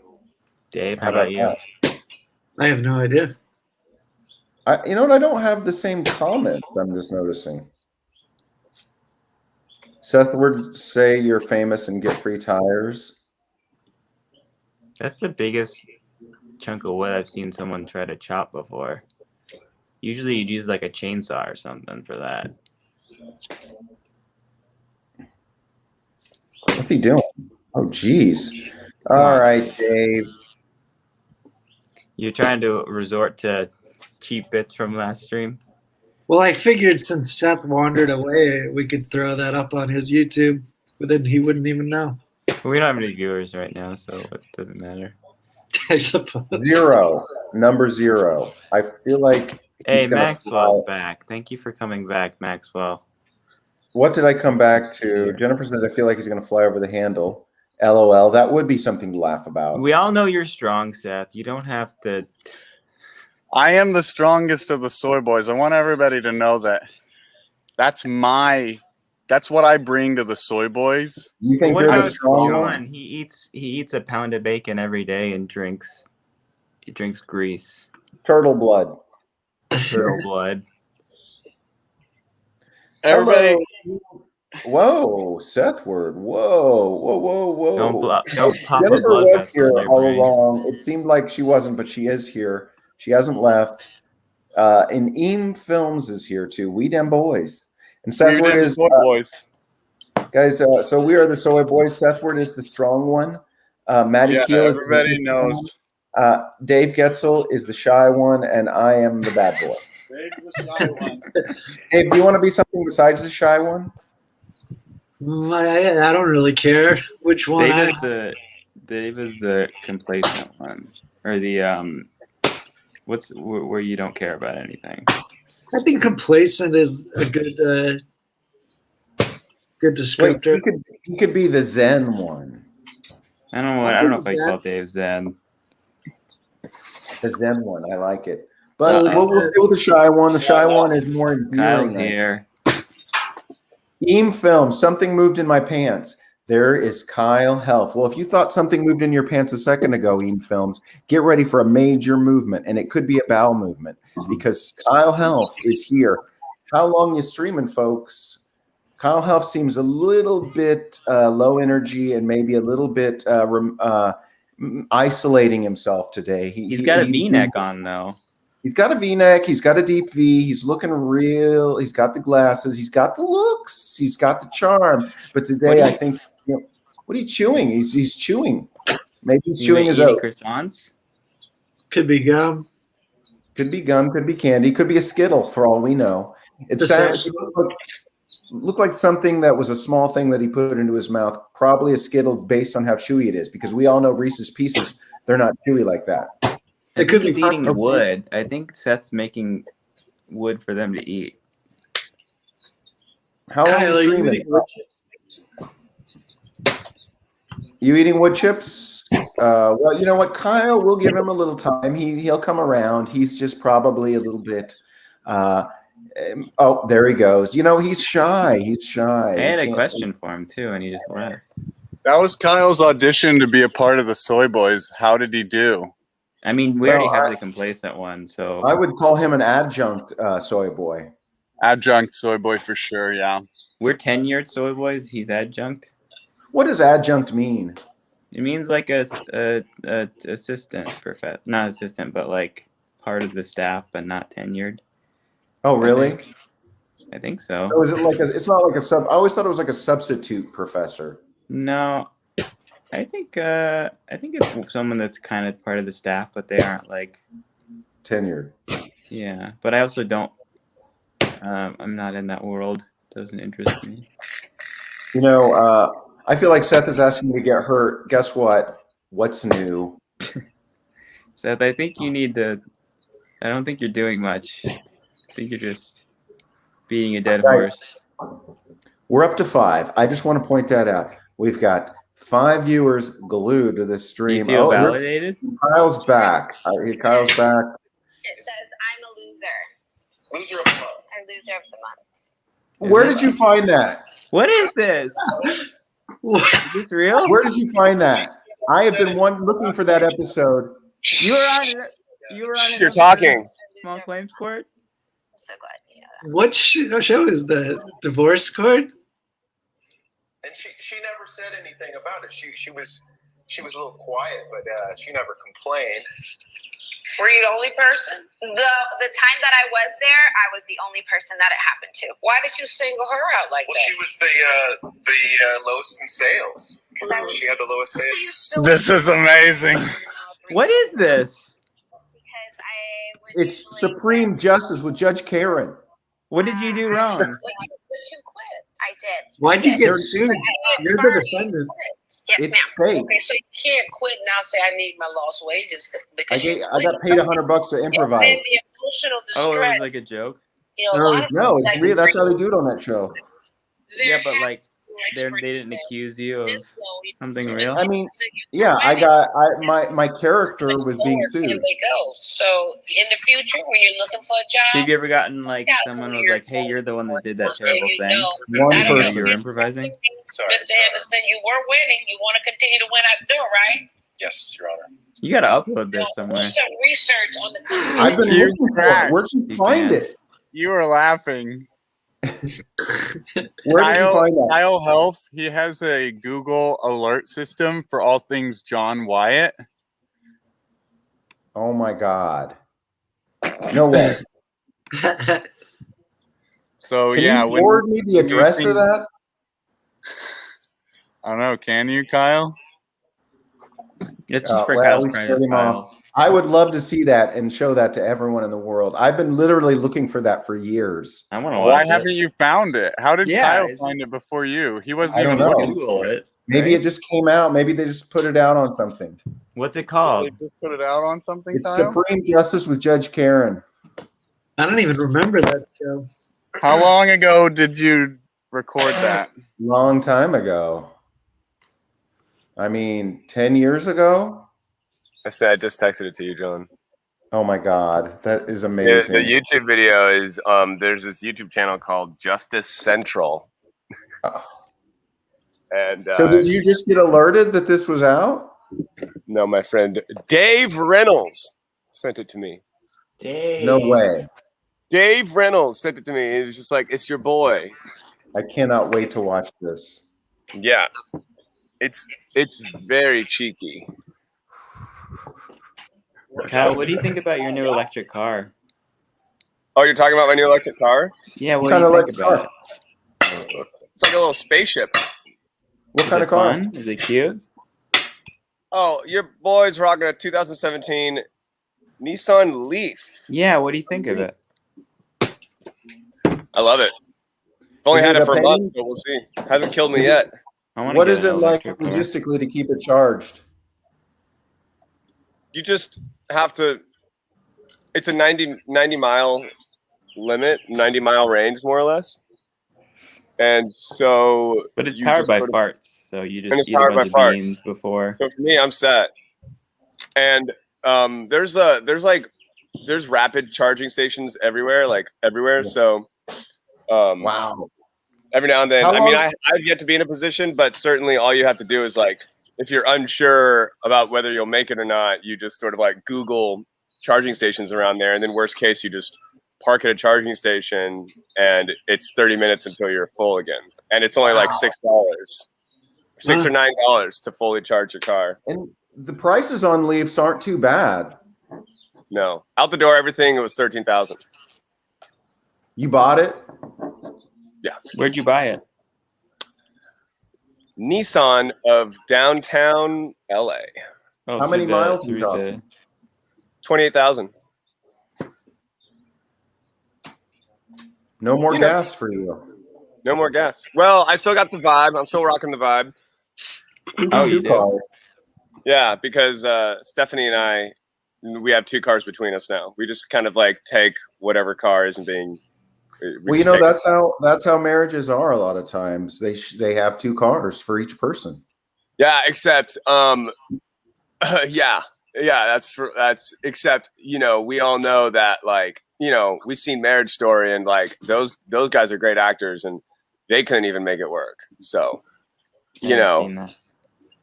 Dave, how about you? I have no idea. You know what? I don't have the same comments. I'm just noticing. Seth would say you're famous and get free tires. That's the biggest chunk of wood I've seen someone try to chop before. Usually you'd use like a chainsaw or something for that. What's he doing? Oh, geez. All right, Dave. You're trying to resort to cheap bits from last stream? Well, I figured since Seth wandered away, we could throw that up on his YouTube, but then he wouldn't even know. We don't have any viewers right now, so it doesn't matter. I suppose. 0. Number 0. I feel like hey, Maxwell's back. Thank you for coming back, Maxwell. What did I come back to? Jennifer says, I feel like he's going to fly over the handle. LOL. That would be something to laugh about. We all know you're strong, Seth. You don't have to. I am the strongest of the Soy Boys. I want everybody to know that that's what I bring to the Soy Boys. You think you're the strong one? He eats a pound of bacon every day and drinks grease. Turtle blood. Turtle blood. Everybody. Whoa, Seth word. Whoa. Don't pop Jennifer was here all along. It seemed like she wasn't, but she is here. She hasn't left. And Eam Films is here too. We Dem Boys. And Seth word is boys. Guys, so we are the Soy Boys. Seth word is the strong one. Maddie Keel is everybody knows. Dave Getzel is the shy one, and I am the bad boy. Dave's the shy one. Dave, do you want to be something besides the shy one? I don't really care which one. Dave is the complacent one, or the where you don't care about anything. I think complacent is a good descriptor. Wait, he could be the Zen one. I don't know if I call Dave Zen. The Zen one, I like it. But we'll stay with the shy one. The shy one is more endearing. Kyle's here. Eam Film, something moved in my pants. There is Kyle Helf. Well, if you thought something moved in your pants a second ago, Eam Films, get ready for a major movement, and it could be a bowel movement because Kyle Helf is here. How long you streaming, folks? Kyle Helf seems a little bit low energy and maybe a little bit isolating himself today. He's got a V-neck on, though. He's got a V-neck. He's got a deep V. He's looking real. He's got the glasses. He's got the looks. He's got the charm. But today, I think, what are you chewing? He's chewing. Maybe he's chewing his oat. Croissants? Could be gum. Could be gum. Could be candy. Could be a Skittle, for all we know. It looked like something that was a small thing that he put into his mouth. Probably a Skittle, based on how chewy it is, because we all know Reese's Pieces. They're not chewy like that. It could be eating wood. I think Seth's making wood for them to eat. How long are you streaming? You eating wood chips? Well, you know what, Kyle, we'll give him a little time. He'll come around. He's just probably a little bit. Oh, there he goes. You know, he's shy. He's shy. I had a question for him too, and he just left. That was Kyle's audition to be a part of the Soy Boys. How did he do? I mean, we already have the complacent one, so I would call him an adjunct Soy Boy. Adjunct Soy Boy for sure. Yeah, we're tenured Soy Boys. He's adjunct. What does adjunct mean? It means like a assistant, not assistant, but like part of the staff, but not tenured. Oh, really? I think so. So is it like it's not like a sub? I always thought it was like a substitute professor. No, I think it's someone that's kind of part of the staff, but they aren't like tenured. Yeah, but I also don't. I'm not in that world. Doesn't interest me. You know, I feel like Seth is asking me to get hurt. Guess what? What's new? Seth, I think you need to. I don't think you're doing much. I think you're just being a dead horse. We're up to 5. I just want to point that out. We've got 5 viewers glued to this stream. Do you feel validated? Kyle's back. Kyle's back. It says I'm a loser. Loser of the month. A loser of the month. Where did you find that? What is this? Is this real? Where did you find that? I have been looking for that episode. You were on. You're talking. Small Claims Court. I'm so glad you know that. What show is that? Divorce Court? And she never said anything about it. She was a little quiet, but she never complained. Were you the only person? The time that I was there, I was the only person that it happened to. Why did you single her out like that? She was the lowest in sales. She had the lowest sales. This is amazing. What is this? Because I would It's Supreme Justice with Judge Karen. What did you do wrong? But you quit. I did. Why did you get sued? You're the defendant. Yes, It's ma'am. fake. Okay, so you can't quit now. Say I need my lost wages because I got paid $100 to improvise. The emotional Oh, it distress. was like a joke. You know, a lot of No, things it's real. That's how they do it on that show. Yeah, but like they didn't accuse you of something real. I mean, yeah, my character was being sued. They go. So in the future, when you're looking for a job, Have you ever gotten like someone was like, "Hey, you're the one that did that terrible thing"? One person. You're improvising. Mr. Anderson, you were winning. You want to continue to win out there, right? Yes, Your Honor. You gotta upload this somewhere. Do some research on the. I've been You looking for cracked. it. Where'd you You find can't. it? You were laughing. Where did you find that? Kyle Health, he has a Google alert system for all things John Wyatt. Oh my God. No way. So Can yeah, you forward me the address of that? I don't know. Can you, Kyle? It's just for well, Kyle's we private scared him off. files. I would love to see that and show that to everyone in the world. I've been literally looking for that for years. I want to Why watch haven't it. you found it? How did Yeah, Kyle it's- find it before you? He wasn't I don't even know. looking. Google it. Maybe right? it just came out. Maybe they just put it out on something. What's it They called? just put it out on something, It's Kyle? Supreme Justice with Judge Karen. I don't even remember that show. How long ago did you record that? Long time ago. I mean, 10 years ago? I said I just texted it to you, John. Oh my God. That is The amazing. YouTube video is there's this YouTube channel called Justice Central. Oh. And So did you just get alerted that this was out? no, my friend Dave Reynolds sent it to me. No way. Dave Reynolds sent it to me. It was just like, it's your boy. I cannot wait to watch this. Yeah. It's very cheeky. Kyle, what do you think about your new electric car? Oh, you're talking about my new electric car? Yeah, what do you think about it? It's like a little spaceship. What kind of car? Fun? Is it cute? Oh, your boy's rocking a 2017 Nissan Leaf. Yeah, what do you think of it? I love it. I've only had it for a month, but we'll see. Hasn't killed me yet. What is it like logistically to keep it charged? You just have to. It's a 90 mile limit, 90 mile range, more or less. And so, but it's powered by farts, so you just eat a bunch of beans before. So for me, I'm set. And there's rapid charging stations everywhere, Yeah. So, wow. Every now and then, I mean, I've yet to be in a position, but certainly all you have to do is if you're unsure about whether you'll make it or not, you just sort of Google charging stations around there, and then worst case, you just park at a charging station, and it's 30 minutes until you're full again, and it's only $6, $6 or $9 to fully charge your car. And the prices on Leafs aren't too bad. No, out the door, everything it was $13,000. You bought it? Yeah. Where'd you buy it? Nissan of downtown LA. Oh, how many miles you got? 28,000. No more gas for you. No more gas. Well, I still got the vibe. I'm still rocking the vibe. Oh, you do? Yeah, because Stephanie and I, we have 2 cars between us now. We just kind of take whatever car isn't being. Well, that's how marriages are. A lot of times they have 2 cars for each person. Yeah, except that's except we all know that we've seen Marriage Story, and those guys are great actors, and they couldn't even make it work. So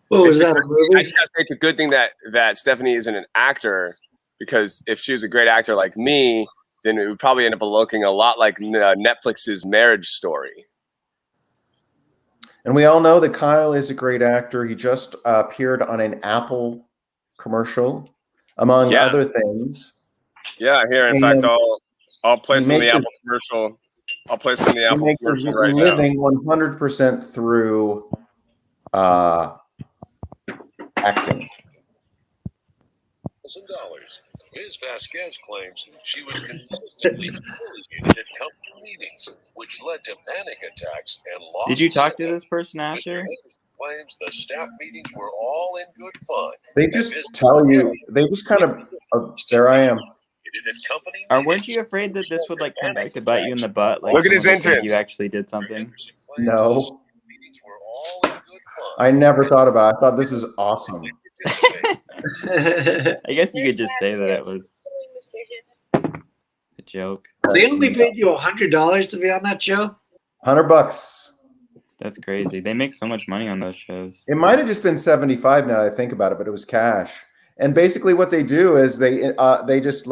What was that, a movie? I just have to think it's a good thing that Stephanie isn't an actor, because if she was a great actor like me, then it would probably end up looking a lot like Netflix's Marriage Story. And we all know that Kyle is a great actor. He just appeared on an Apple commercial, among other things. Yeah, here. In fact, I'll play some of the Apple commercial. I'll play some of the Apple commercial right now. Living 100% through acting. $1,000. Ms. Vasquez claims she was consistently humiliated at company meetings, which led to panic attacks and loss. Did you talk to this person after? Claims the staff meetings were all in good fun. They just tell you. They just kind of. There I am. Or weren't you afraid that this would come back to bite you in the butt? Look at his entrance. You actually did something. No. I never thought about it. I thought this is awesome. I guess you could just say that it was a joke. They only paid you $100 to be on that show? $100. That's crazy. They make so much money on those shows. It might have just been $75 now that I think about it, but it was cash. And basically what they do is they just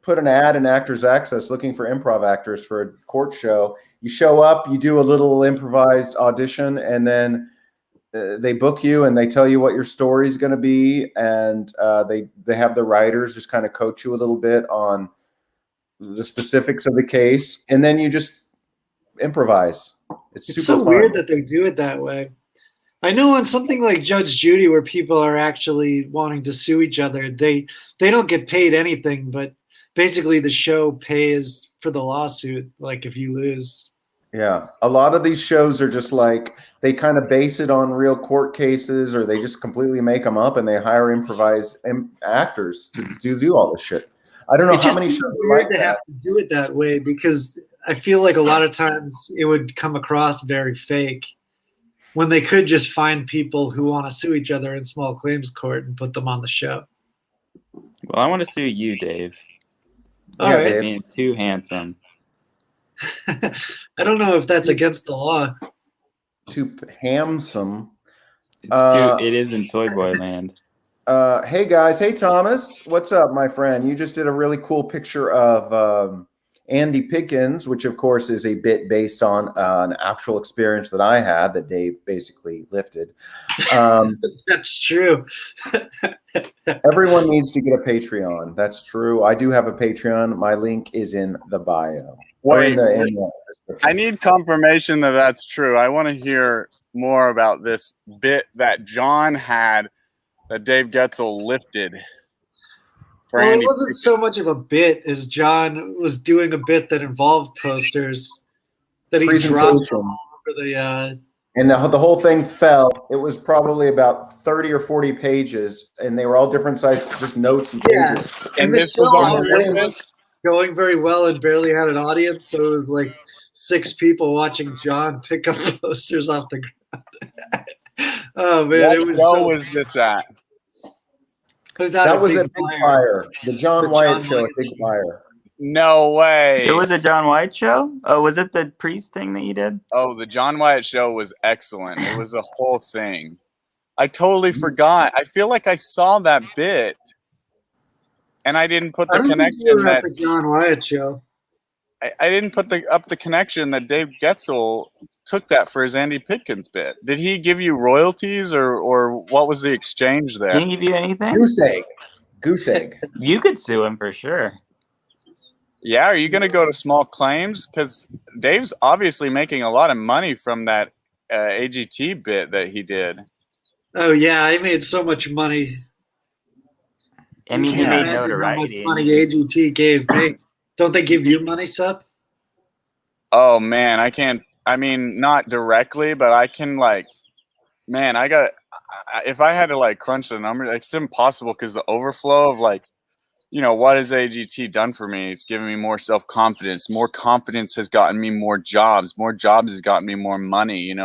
put an ad in Actors Access looking for improv actors for a court show. You show up, you do a little improvised audition, and then they book you and they tell you what your story is going to be. And they have the writers just kind of coach you a little bit on the specifics of the case. And then you just improvise. It's super so fun. Weird that they do it that way. I know on something like Judge Judy, where people are actually wanting to sue each other, they don't get paid anything, but basically the show pays for the lawsuit, if you lose. Yeah. A lot of these shows are just they kind of base it on real court cases, or they just completely make them up and they hire improvised actors to do all this shit. I don't know how many shows like that have to do it that way, because I feel like a lot of times it would come across very fake when they could just find people who want to sue each other in small claims court and put them on the show. Well, I want to sue you, Dave. All right. Dave. Being too handsome. I don't know if that's against the law. Too handsome. It is in Soy Boy land. Hey guys, hey Thomas, what's up, my friend? You just did a really cool picture of Andy Pickens, which of course is a bit based on an actual experience that I had that Dave basically lifted. That's true. Everyone needs to get a Patreon. That's true. I do have a Patreon. My link is in the bio. Wait, I need confirmation that that's true. I want to hear more about this bit that John had that Dave Getzel lifted. Well, it wasn't so much of a bit as John was doing a bit that involved posters that he dropped all over the. And the whole thing fell. It was probably about 30 or 40 pages, and they were all different sized, just notes and pages. And this show wasn't going very well and barely had an audience, so it was like 6 people watching John pick up posters off the ground. Oh man, what it was. Show was this at? That was at Big Fire. The John Wyatt Show at Big Fire. No way. It was a John Wyatt show? Oh, was it the priest thing that you did? Oh, the John Wyatt Show was excellent. It was a whole thing. I totally forgot. I feel like I saw that bit, and I didn't put the connection at the John Wyatt Show. I didn't put the connection that Dave Getzel took that for his Andy Pickens bit. Did he give you royalties or what was the exchange there? Didn't he give you anything? Goose egg. You could sue him for sure. Yeah, are you going to go to small claims? Because Dave's obviously making a lot of money from that AGT bit that he did. Oh yeah, I made so much money. I mean, he made notoriety. How much money AGT gave me? Don't they give you money, Seth? Oh man, I can't. I mean, not directly, but I can man, if I had to crunch the numbers, it's impossible because the overflow of what has AGT done for me? It's given me more self-confidence. More confidence has gotten me more jobs. More jobs has gotten me more money.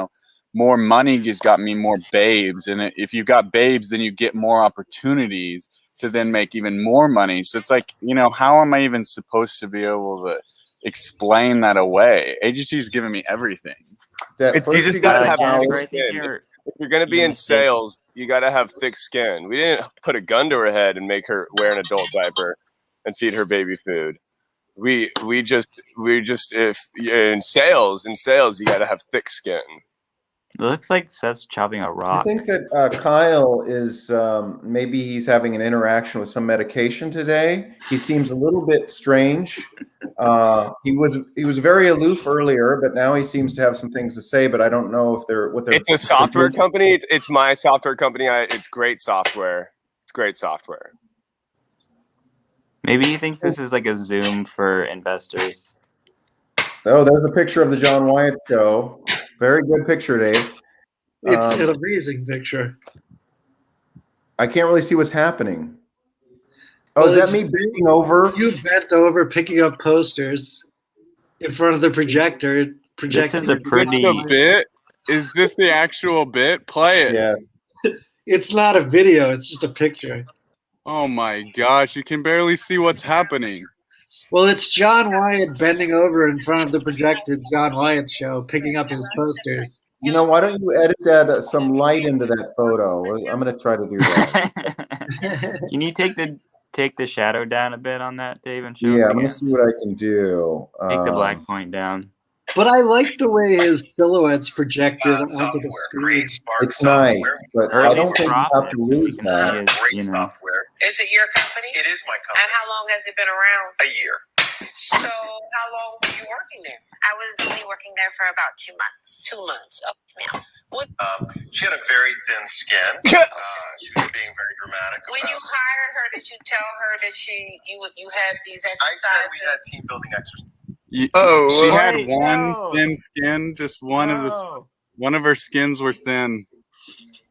More money has gotten me more babes. And if you've got babes, then you get more opportunities to then make even more money. So it's how am I even supposed to be able to explain that away? AGT's giving me everything. You just got to have thick skin. If you're going to be in sales, you got to have thick skin. We didn't put a gun to her head and make her wear an adult diaper and feed her baby food. We just if you're in sales, you got to have thick skin. It looks like Seth's chopping a rock. I think that Kyle is maybe he's having an interaction with some medication today. He seems a little bit strange. He was very aloof earlier, but now he seems to have some things to say. But I don't know if they're what they're. It's a software company. It's my software company. It's great software. It's great software. Maybe he thinks this is like a Zoom for investors. Oh, there's a picture of the John Wyatt Show. Very good picture, Dave. It's an amazing picture. I can't really see what's happening. Oh, is that me bending over? You bent over picking up posters in front of the projector. This is a pretty bit. Is this the actual bit? Play it. Yes. It's not a video. It's just a picture. Oh my gosh! You can barely see what's happening. Well, it's John Wyatt bending over in front of the projected John Wyatt Show, picking up his posters. Why don't you edit that some light into that photo? I'm going to try to do that. Can you take the shadow down a bit on that, Dave? And show I'm going to see what I can do. Take the black point down. But I like the way his silhouette's projected onto the screen. It's nice, but I don't think you have to lose that. Great software. Is it your company? It is my company. And how long has it been around? A year. So how long were you working there? I was only working there for about 2 months. 2 months. Oh, ma'am. What? She had a very thin skin. She was being very dramatic. When you hired her, did you tell her that you had these exercises? I said we had team building exercises. She had thin skin. Just one of her skins were thin.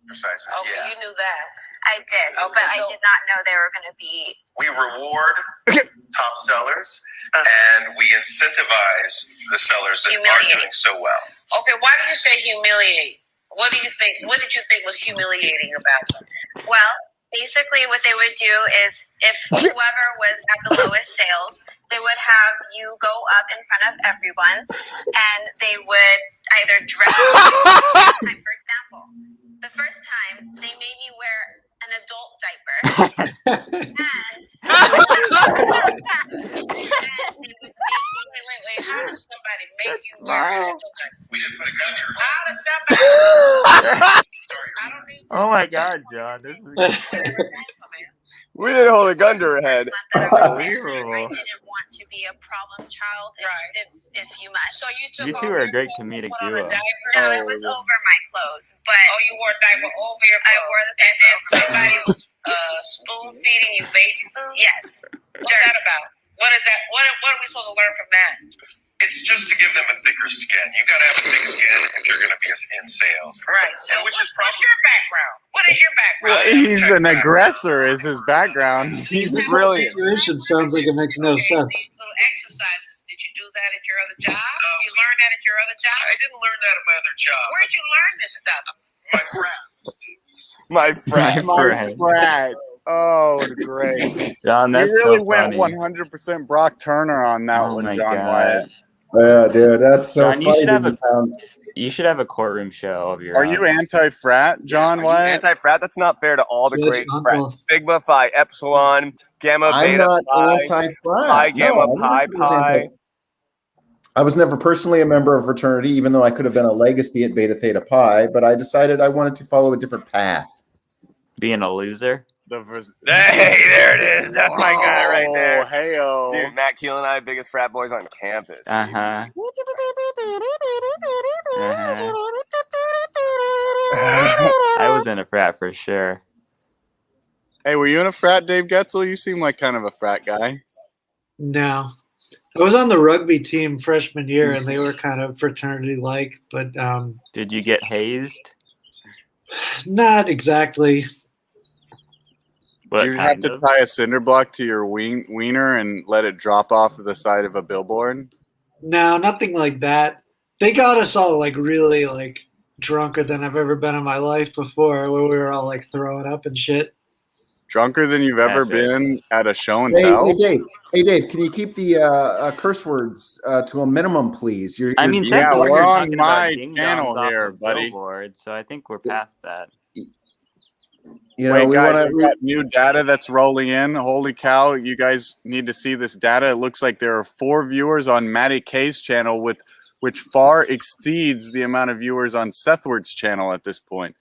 Exercises. Okay, you knew that. I did, but I did not know they were going to be. We reward top sellers, and we incentivize the sellers that are doing so well. Okay, why do you say humiliate? What do you think? What did you think was humiliating about them? Well, basically what they would do is if whoever was at the lowest sales, they would have you go up in front of everyone, and they would either dress. For example, the first time they made me wear an adult diaper, and they would make me We didn't put a gun in your How does somebody? Sorry. I don't need to. Oh my God, John! This is We didn't hold a gun to her head. unbelievable. I didn't want to be a problem child, if you must. So you took You off two are a your great clothes and comedic put on a duo. diaper? No, it was over my clothes, but You wore a diaper over your clothes. I wore the and then diaper somebody was spoon feeding you baby food. yes. What's that about? What is that? What are we supposed to learn from that? It's just to give them a thicker skin. You got to have a thick skin if you're going to be in sales. Right. So Which is what's your background? What is your Well, background? he's an aggressor. Is his background? He's This brilliant. situation sounds like it makes no Okay, sense. these little exercises. Did you do that at your other job? You learned that at your other job? I didn't learn that at my other job. Where'd you learn this stuff? My frat. My friend. My friend. Right. Oh, great. John, You that's really so went funny. 100% Brock Turner on that Oh one, my John God. Wyatt. Yeah, dude, that's so John, funny. you should have a courtroom show of your Are own. you anti-frat, John Wyatt? Anti-frat? That's not fair to all the Judge great Uncle. frats. Sigma, Phi, Epsilon, Gamma, I'm Beta, not Phi, anti-frat. Pi, Gamma, No, Pi, Pi. I was never personally a member of a fraternity, even though I could have been a legacy at Beta Theta Pi, but I decided I wanted to follow a different path. Being a loser? Hey, there it is. That's my guy right there. Hey-o. Dude, Matt Keel and I, biggest frat boys on campus. Uh-huh. I was in a frat for sure. Hey, were you in a frat, Dave Getzel? You seem like kind of a frat guy. No. I was on the rugby team freshman year, and they were kind of fraternity-like, but Did you get hazed? not exactly. What You have kind to of? tie a cinder block to your wiener and let it drop off of the side of a billboard? No, nothing like that. They got us all like really like drunker than I've ever been in my life before, where we were all like throwing up and shit. Drunker than you've ever been at a show and Hey, tell? hey, Dave, can you keep the curse words to a minimum, please? I mean, Yeah, technically we're you're on talking my about ding-dongs channel off here, of buddy. billboards, so I think we're past that. You know, Wait, we guys, wanna, we've got new data that's rolling in. Holy cow, you guys need to see this data. It looks like there are 4 viewers on Matty K's channel, which far exceeds the amount of viewers on Sethward's channel at this point.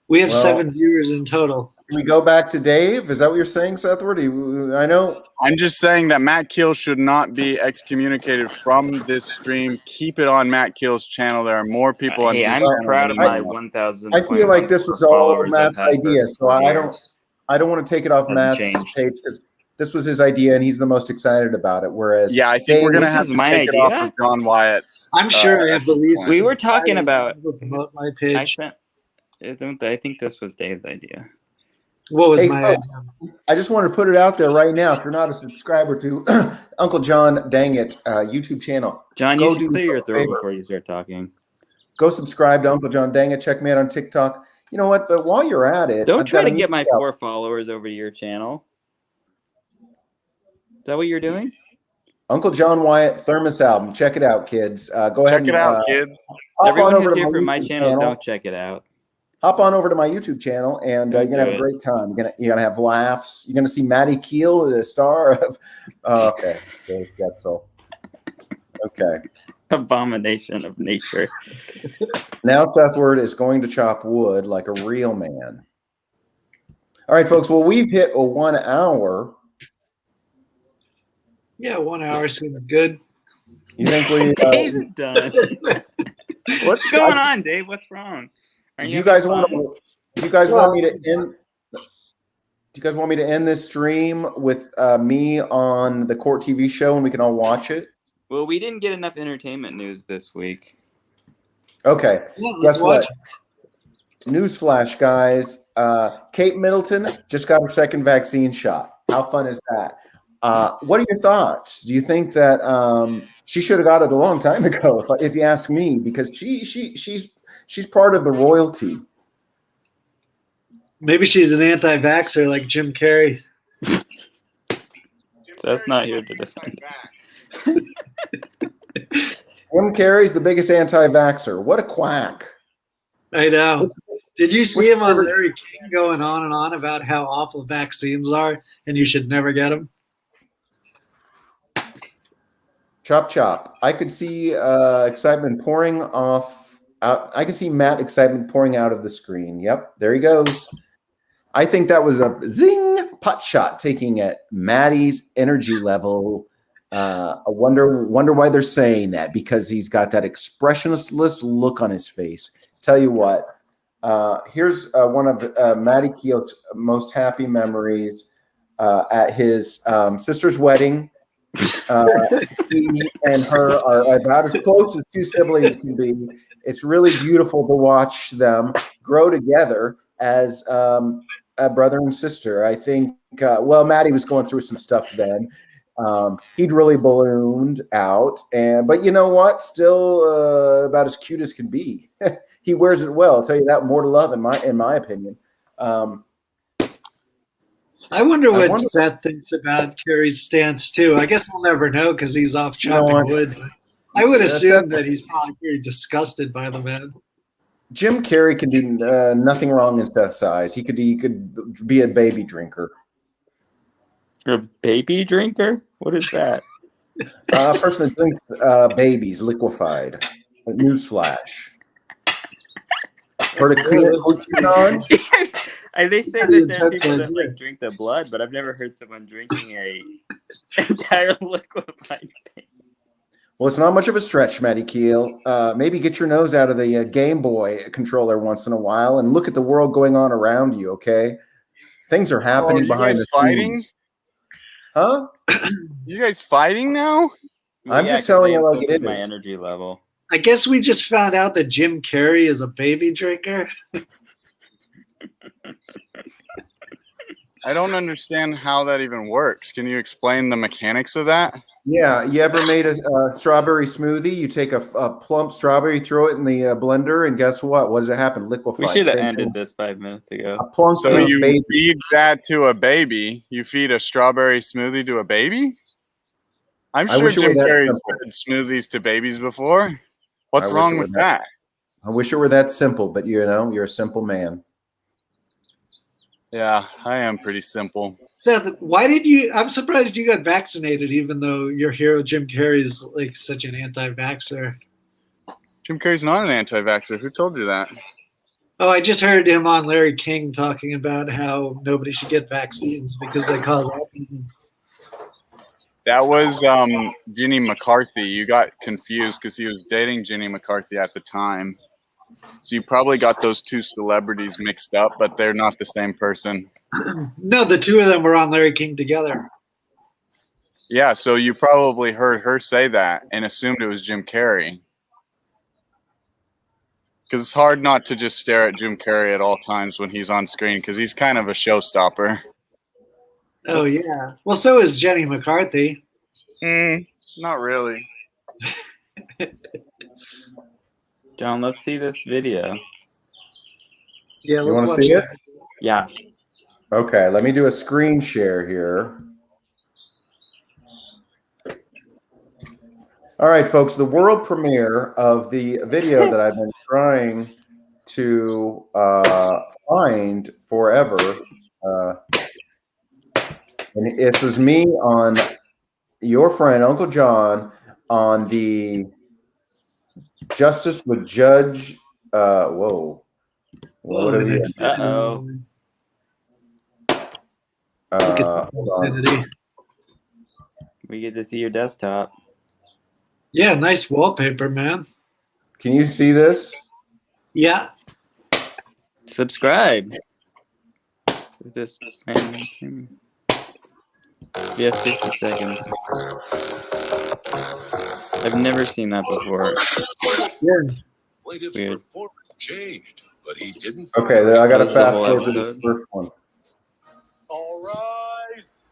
We have Well, 7 viewers in total. Can we go back to Dave? Is that what you're saying, Sethward? I know. I'm just saying that Matt Keel should not be excommunicated from this stream. Keep it on Matt Keel's channel. There are more people on Hey, his I'm channel proud than of my you know. 1,000. I feel like this was all Matt's idea, so I don't want to take it off Hasn't Matt's changed. page because this was his idea and he's the most excited about it. Whereas, Yeah, I think Dave, we're gonna This have is to my take it idea? off of John Wyatt's. I'm sure I have the least. We were talking about. promote my I page. spent. I think this was Dave's idea. What was Hey, my folks, I just want to put it out there right now. If you're not a subscriber to Uncle John Dang It YouTube channel, John, go you should do clear your yourself a throat favor. before you start talking. Go subscribe to Uncle John Dang It. Check me out on TikTok. You know what? But while you're at it, Don't I've try got to a get new my stuff. 4 followers over to your channel. Is that what you're doing? Uncle John Wyatt Thermos album. Check it out, kids. Go ahead Check it out, kids. hop Everyone on over who's to here my for my YouTube channel, don't check it out. Hop on over to my YouTube channel, and you're gonna have a great time. You're gonna have laughs. You're gonna see Matty Keel, the star of. Oh, okay, that's all. Okay. Abomination of nature. Now Sethward is going to chop wood like a real man. All right, folks. Well, we've hit a 1 hour. Yeah, 1 hour seems good. You think we? Dave's done. What's going on, Dave? What's wrong? Do you guys want to? Do you guys want me to end? Do you guys want me to end this stream with me on the Court TV show, and we can all watch it? Well, we didn't get enough entertainment news this week. Okay. Yeah, Guess watch. what? Newsflash, guys. Kate Middleton just got her 2nd vaccine shot. How fun is that? What are your thoughts? Do you think that she should have got it a long time ago, if you ask me? Because she's part of the royalty. Maybe she's an anti-vaxxer like Jim Carrey. That's not here to defend. Jim Carrey's the biggest anti-vaxxer. What a quack. I know. Did you see What's him on favorite- Larry King going on and on about how awful vaccines are and you should never get them? Chop chop. I could see excitement pouring off. I can see Matt excitement pouring out of the screen. Yep, there he goes. I think that was a zing pot shot taking at Maddie's energy level. I wonder why they're saying that, because he's got that expressionless look on his face. Tell you what, here's one of Maddie Keel's most happy memories at his sister's wedding. He and her are about as close as two siblings can be. It's really beautiful to watch them grow together as a brother and sister. I think, Maddie was going through some stuff then. He'd really ballooned out, but you know what? Still about as cute as can be. He wears it well. I'll tell you that. More to love, in my opinion. I wonder what Seth thinks about Carrie's stance too. I guess we'll never know because he's off chopping wood. But I would assume that he's probably very disgusted by the man. Jim Carrey can do nothing wrong in Seth's eyes. He could be a baby drinker. A baby drinker? What is that? A person that drinks babies liquefied. Newsflash. Heard of on? They say that there are people that like drink the blood, but I've never heard someone drinking a entire liquefied baby. Well, it's not much of a stretch, Matty Keel. Maybe get your nose out of the Game Boy controller once in a while and look at the world going on around you, okay? Things are happening behind the scenes. Huh? You guys fighting now? I'm just telling you like it is. My energy level. I guess we just found out that Jim Carrey is a baby drinker. I don't understand how that even works. Can you explain the mechanics of that? Yeah, you ever made a strawberry smoothie? You take a plump strawberry, throw it in the blender, and guess what? What does it happen? Liquefied. We should have ended this 5 minutes ago. So you feed that to a baby. You feed a strawberry smoothie to a baby? I'm sure Jim Carrey's fed smoothies to babies before. What's wrong with that? I wish it were that simple, but you know, you're a simple man. Yeah, I am pretty simple. Seth, why did you? I'm surprised you got vaccinated, even though your hero Jim Carrey is like such an anti-vaxxer. Jim Carrey's not an anti-vaxxer. Who told you that? Oh, I just heard him on Larry King talking about how nobody should get vaccines because they cause autism. That was Jenny McCarthy. You got confused because he was dating Jenny McCarthy at the time. So you probably got those two celebrities mixed up, but they're not the same person. No, the two of them were on Larry King together. Yeah, so you probably heard her say that and assumed it was Jim Carrey. Because it's hard not to just stare at Jim Carrey at all times when he's on screen, because he's kind of a showstopper. Oh, yeah. Well, so is Jenny McCarthy. Not really. John, let's see this video. Yeah, you want to see it? Yeah. Okay, let me do a screen share here. All right, folks, the world premiere of the video that I've been trying to find forever. And this is me on your friend, Uncle John, on the Justice with Judge. Whoa. What are you? Uh-oh. Hold on. We get to see your desktop. Yeah, nice wallpaper, man. Can you see this? Yeah. Subscribe. This yeah, 50 seconds. I've never seen that before. Yeah. Weird. Changed, but he didn't. Okay, I got to fast forward to this first one. All rise.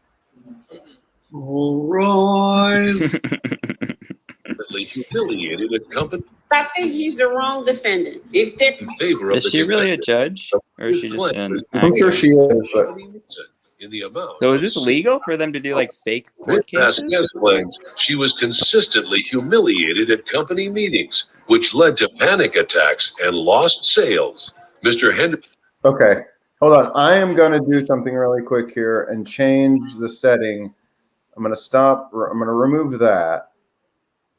All rise. Humiliated a company. I think he's the wrong defendant. If they're in favor of is she really a judge, or is she just an I'm sure she is, but in the amount. So is this legal for them to do like fake court cases? Vasquez claims she was consistently humiliated at company meetings, which led to panic attacks and lost sales. Mr. Henry. Okay, hold on. I am going to do something really quick here and change the setting. I'm going to stop. I'm going to remove that.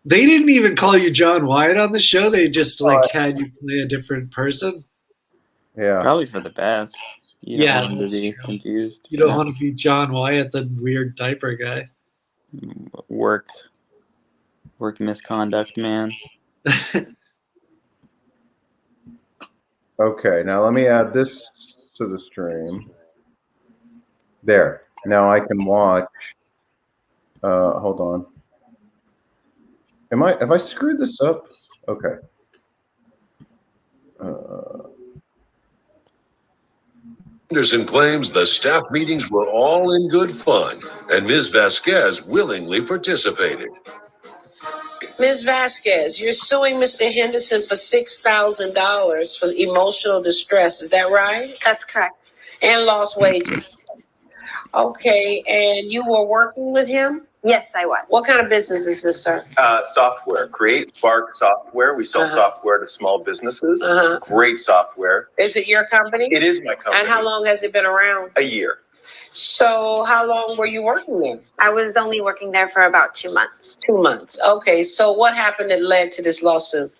They didn't even call you John Wyatt on the show. They just like had you play a different person. Yeah. Probably for the best. You don't want him to that's be true. confused. You don't want to be John Wyatt, the weird diaper guy. Work misconduct, man. Okay, now let me add this to the stream. There. Now I can watch. Hold on. Have I screwed this up? Okay. Anderson claims the staff meetings were all in good fun, and Ms. Vasquez willingly participated. Ms. Vasquez, you're suing Mr. Henderson for $6,000 for emotional distress. Is that right? That's correct. And lost wages. Okay, and you were working with him? Yes, I was. What kind of business is this, sir? Software. Create Spark software. We sell software to small businesses. It's great software. Is it your company? It is my company. And how long has it been around? A year. So how long were you working there? I was only working there for about 2 months. 2 months. Okay, so what happened that led to this lawsuit?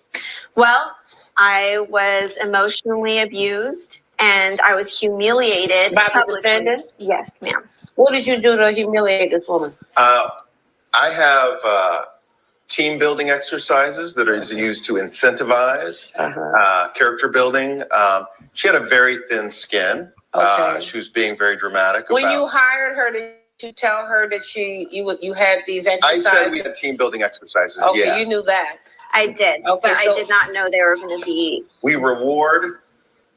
Well, I was emotionally abused and I was humiliated. By the defendant? Yes, ma'am. What did you do to humiliate this woman? I have team building exercises that are used to incentivize character building. She had a very thin skin. Okay. She was being very dramatic. When you hired her, did you tell her that you had these exercises? I said we had team building exercises. Okay, yeah. you knew that. I did, Okay, but so I did not know they were going to be. We reward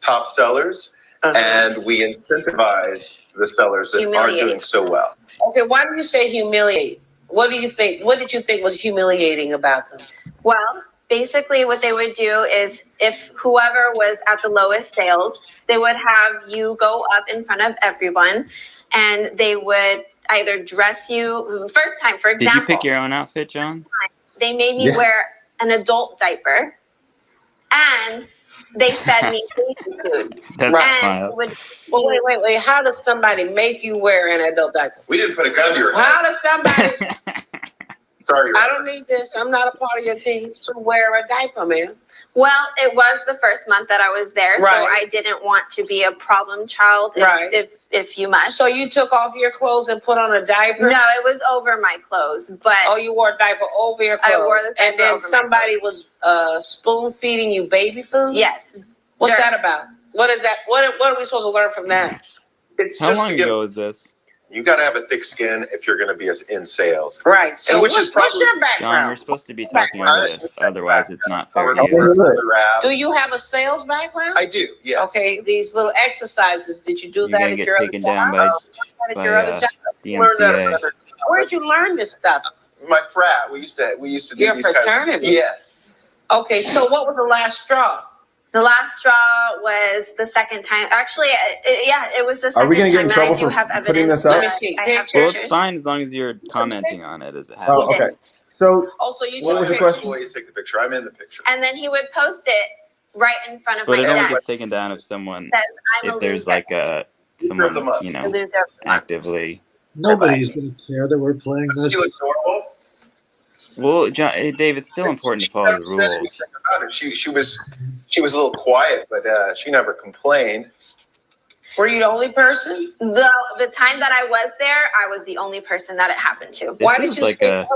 top sellers and we incentivize the sellers that aren't doing so well. Okay, why do you say humiliate? What do you think? What did you think was humiliating about them? Well, basically what they would do is if whoever was at the lowest sales, they would have you go up in front of everyone and they would either dress you first time, for example. Did you pick your own outfit, John? They made me wear an adult diaper and they fed me tasty food. That's wild. Well, wait. How does somebody make you wear an adult diaper? We didn't put a gun to your head. How does somebody... Sorry. I don't need this. I'm not a part of your team. So wear a diaper, man. Well, it was the first month that I was there, so I didn't want to be a problem child, if you must. So you took off your clothes and put on a diaper? No, it was over my clothes, but... Oh, you wore a diaper over your clothes? I wore the diaper and then over somebody was spoon feeding you baby food? Yes. What's that about? What is that? What are we supposed to learn from that? It's How just long ago was this? You got to have a thick skin if you're going to be in sales. Right. So which is what's probably your background? John, we're supposed to be talking over this. Otherwise, it's not fair to you. you. Do you have a sales background? I do, yes. Okay, these little exercises, did you do You're that gonna at get your taken other down job? by the MCA. Where'd you learn this stuff? My frat. We used to do Your these fraternity? Yes. Okay, so what was the last straw? The last straw was the second time. Actually, it was the second time. Are we going to get in trouble I do for have putting evidence this up? Let me see. I have Well, pictures. it's fine as long as you're commenting on it as it Oh, happens. okay. So, Also, you what took was the pictures. question? Always take the picture. I'm in the picture. And then he would post it right in front of But my it only desk. gets taken down if someone, Says, I'm a if there's loser. like someone, you A know, loser. actively. Nobody's going to care that we're playing this. You look normal. Well, John, Dave, it's still important to follow the She never said rules. anything about it. She was a little quiet, but she never complained. Were you the only person? The time that I was there, I was the only person that it happened to. This is like a.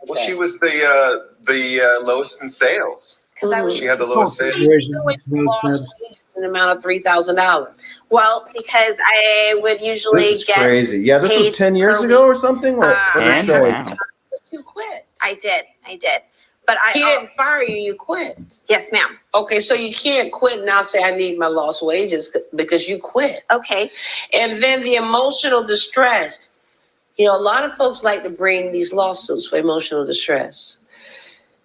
Well, she was the lowest in sales. Because She had the lowest sales. Makes no sense. An amount of $3,000. Well, because I would usually This is get crazy. Yeah, this was paid 10 years per ago week. or something? What did it And say? wow. You quit. I did. But He didn't fire you. You quit. Yes, ma'am. Okay, so you can't quit and now say I need my lost wages because you quit. Okay. And then the emotional distress. You know, a lot of folks like to bring these lawsuits for emotional distress.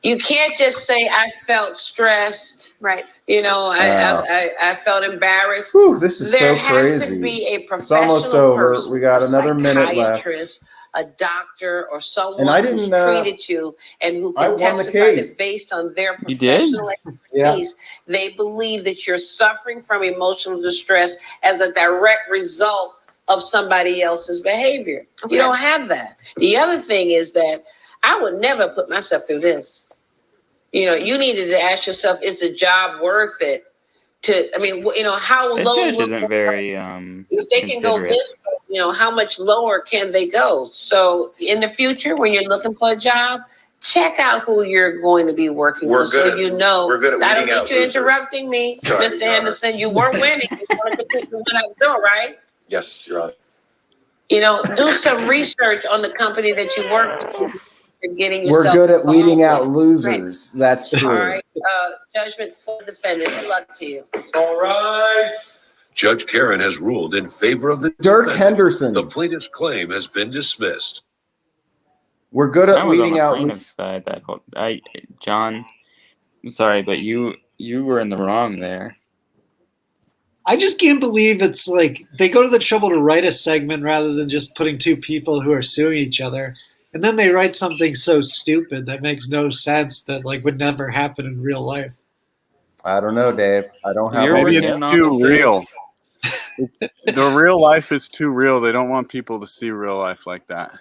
You can't just say I felt stressed. Right. You know, I felt embarrassed. Whew, this is There so has crazy. to be a It's professional almost over. person, We got a another minute left. psychiatrist, a doctor, or someone And I who's didn't, treated you and who I can won the testify that case. based on their You did? professional expertise, they believe that you're suffering from emotional distress as a direct result of somebody else's behavior. Okay. You don't have that. The other thing is that I would never put myself through this. You know, you needed to ask yourself, is the job worth it? How The low judge isn't very if they can go this, how much lower can they go? So in the future, when you're looking for a job, check out who you're going to be working with, so you know. We're good at I don't weeding out need you losers. interrupting me, Sorry, Mr. Your Honor. Anderson. You weren't winning. You wanted to pick the one out the door, right? Yes, Your Honor. You know, do some research on the company that you work for. Getting We're yourself good at involved weeding out with. losers. Right. That's true. All right. Judgment for the defendant. Good luck to you. All right. Judge Karen has ruled in favor of the Dirk defendant. Henderson. The plaintiff's claim has been dismissed. We're good I at was on weeding the out. plaintiff's side. John, I'm sorry, but you were in the wrong there. I just can't believe it's like they go to the trouble to write a segment rather than just putting two people who are suing each other. And then they write something so stupid that makes no sense that like would never happen in real life. I don't know, Dave. I don't have. Maybe it's too real. The real life is too real. They don't want people to see real life like that.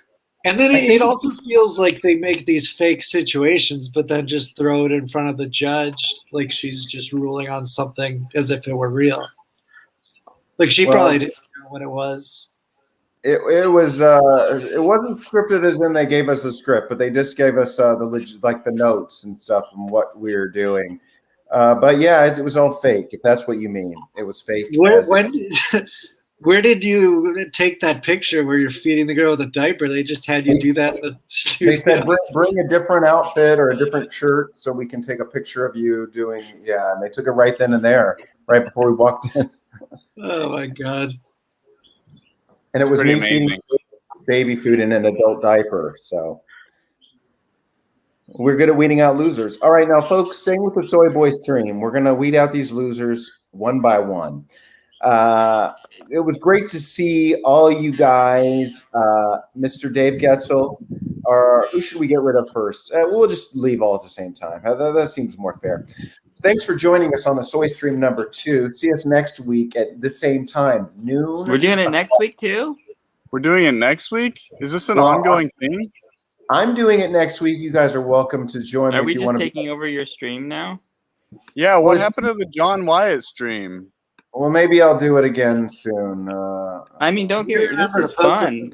And then it also feels like they make these fake situations, but then just throw it in front of the judge, like she's just ruling on something as if it were real. Like she probably didn't know what it was. It wasn't scripted as in they gave us a script, but they just gave us the notes and stuff and what we were doing. But yeah, it was all fake. If that's what you mean, it was fake. Where did you take that picture where you're feeding the girl with a diaper? They just had you do that in the studio. They said bring a different outfit or a different shirt so we can take a picture of you doing. Yeah, and they took it right then and there, right before we walked in. Oh my god. And it was me feeding baby food in an adult diaper. So we're good at weeding out losers. All right, now, folks, staying with the Soy Boy stream, we're going to weed out these losers one by one. It was great to see all you guys, Mr. Dave Getzel, or who should we get rid of first? We'll just leave all at the same time. That seems more fair. Thanks for joining us on the Soy Stream number 2. See us next week at the same time, noon. We're doing it next week too? We're doing it next week? Is this an ongoing thing? I'm doing it next week. You guys are welcome to join me. Are we just taking over your stream now? Yeah, what happened to the John Wyatt stream? Well, maybe I'll do it again soon. I mean, don't get this is fun.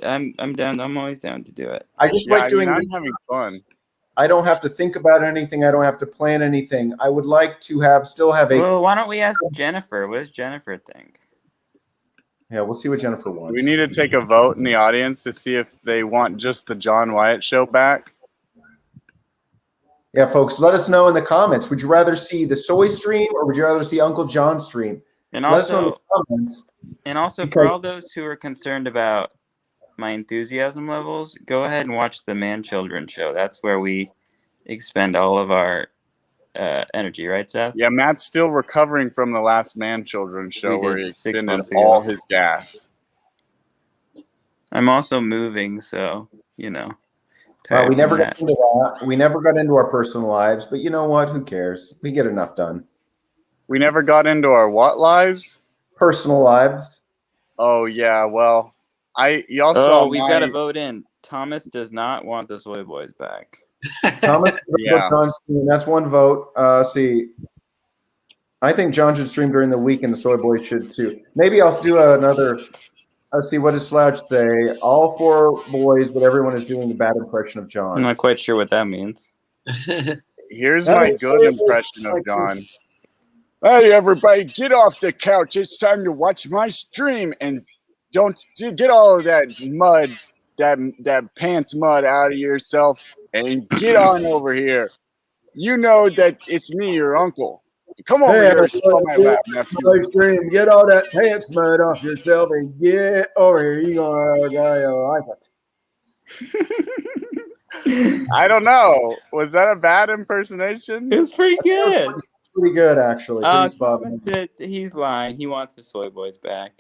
I'm down. I'm always down to do it. I just like doing. I'm having fun. I don't have to think about anything. I don't have to plan anything. I would like to still have a. Well, why don't we ask Jennifer? What does Jennifer think? Yeah, we'll see what Jennifer wants. We need to take a vote in the audience to see if they want just the John Wyatt show back. Yeah, folks, let us know in the comments. Would you rather see the Soy stream or would you rather see Uncle John stream? And let us know in also, the comments. And also, for all those who are concerned about my enthusiasm levels, go ahead and watch the Man Children show. That's where we expend all of our energy, right, Seth? Yeah, Matt's still recovering from the last Man Children show where he expended all his gas. I'm also moving, so, you know. We never got into that. We never got into our personal lives, but you know what? Who cares? We get enough done. We never got into our what lives? Personal lives. Oh, yeah, well, y'all saw we've got to vote in. Thomas does not want the Soy Boys back. Thomas, yeah. That's one vote. See, I think John should stream during the week, and the Soy Boys should too. Maybe I'll do another. Let's see, what does Slouch say? All 4 boys, but everyone is doing the bad impression of John. I'm not quite sure what that means. Here's my good impression of John. Hey, everybody, get off the couch. It's time to watch my stream. And don't get all of that mud, that pants mud out of yourself and get on over here. You know that it's me, your uncle. Come over here and show my lap, nephew. Stream, get all that pants mud off yourself and get over here. You're gonna like it. I don't know. Was that a bad impersonation? It was pretty good. Pretty good, actually. He's lying. He wants the Soy Boys back.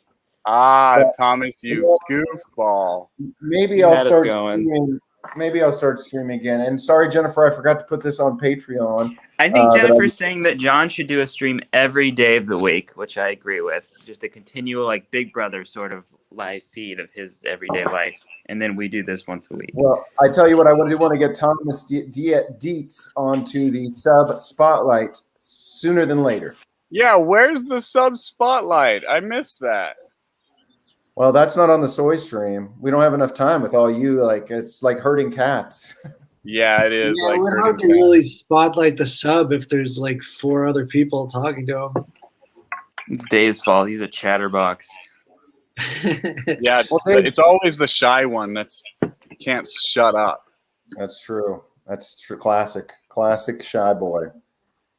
Thomas, you goofball. Maybe I'll start streaming. Maybe I'll start streaming again. And sorry, Jennifer, I forgot to put this on Patreon. I think Jennifer's saying that John should do a stream every day of the week, which I agree with. Just a continual, like, Big Brother sort of live feed of his everyday life. And then we do this once a week. Well, I tell you what, I do want to get Thomas Dietz onto the sub spotlight sooner than later. Yeah, where's the sub spotlight? I missed that. Well, that's not on the soy stream. We don't have enough time with all you. Like, it's like herding cats. Yeah, it is. Yeah, we're hard to really spotlight the sub if there's like 4 other people talking to him. It's Dave's fault. He's a chatterbox. Yeah, it's always the shy one that's can't shut up. That's true. That's true. Classic shy boy.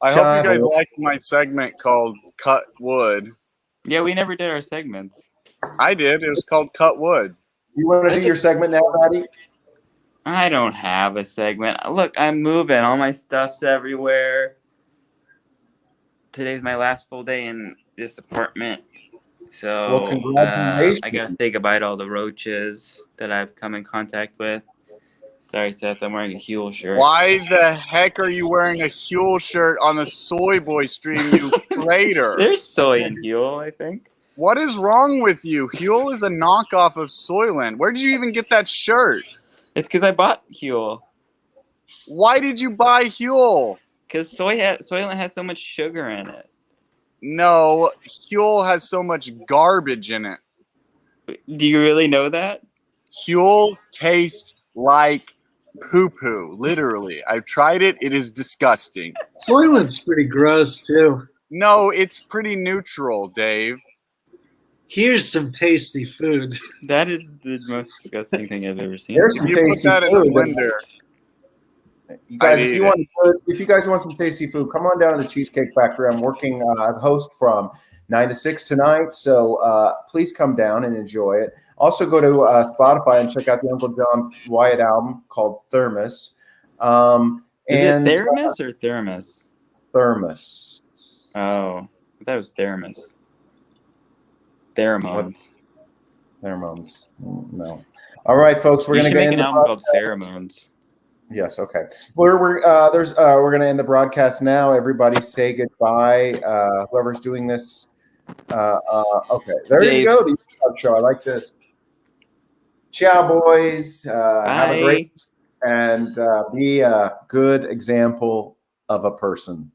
I hope you guys like my segment called Cut Wood. Yeah, we never did our segments. I did. It was called Cut Wood. You want to do your segment now, Patty? I don't have a segment. Look, I'm moving. All my stuff's everywhere. Today's my last full day in this apartment. So congratulations. I gotta say goodbye to all the roaches that I've come in contact with. Sorry, Seth, I'm wearing a Huel shirt. Why the heck are you wearing a Huel shirt on the Soy Boy stream, you traitor? There's soy in Huel, I think. What is wrong with you? Huel is a knockoff of Soylent. Where did you even get that shirt? It's because I bought Huel. Why did you buy Huel? Because Soylent has so much sugar in it. No, Huel has so much garbage in it. Do you really know that? Huel tastes like poo-poo, literally. I've tried it. It is disgusting. Soylent's pretty gross, too. No, it's pretty neutral, Dave. Here's some tasty food. That is the most disgusting thing I've ever seen. There's some You put tasty that in food. the blender. You guys, if you guys want some tasty food, come on down to the Cheesecake Factory. I'm working as a host from 9 to 6 tonight, so please come down and enjoy it. Also, go to Spotify and check out the Uncle John Wyatt album called Thermos. Is it Theramis or Thermos? Thermos. Oh, I thought it was Theramis. Pheromones. Pheromones. No. All right, folks, we're going to make an album called Pheromones. Yes. Okay. We're going to end the broadcast now. Everybody say goodbye. Whoever's doing this. Okay. There Dave. you go. The YouTube show. I like this. Ciao, boys. Have a great and be a good example of a person.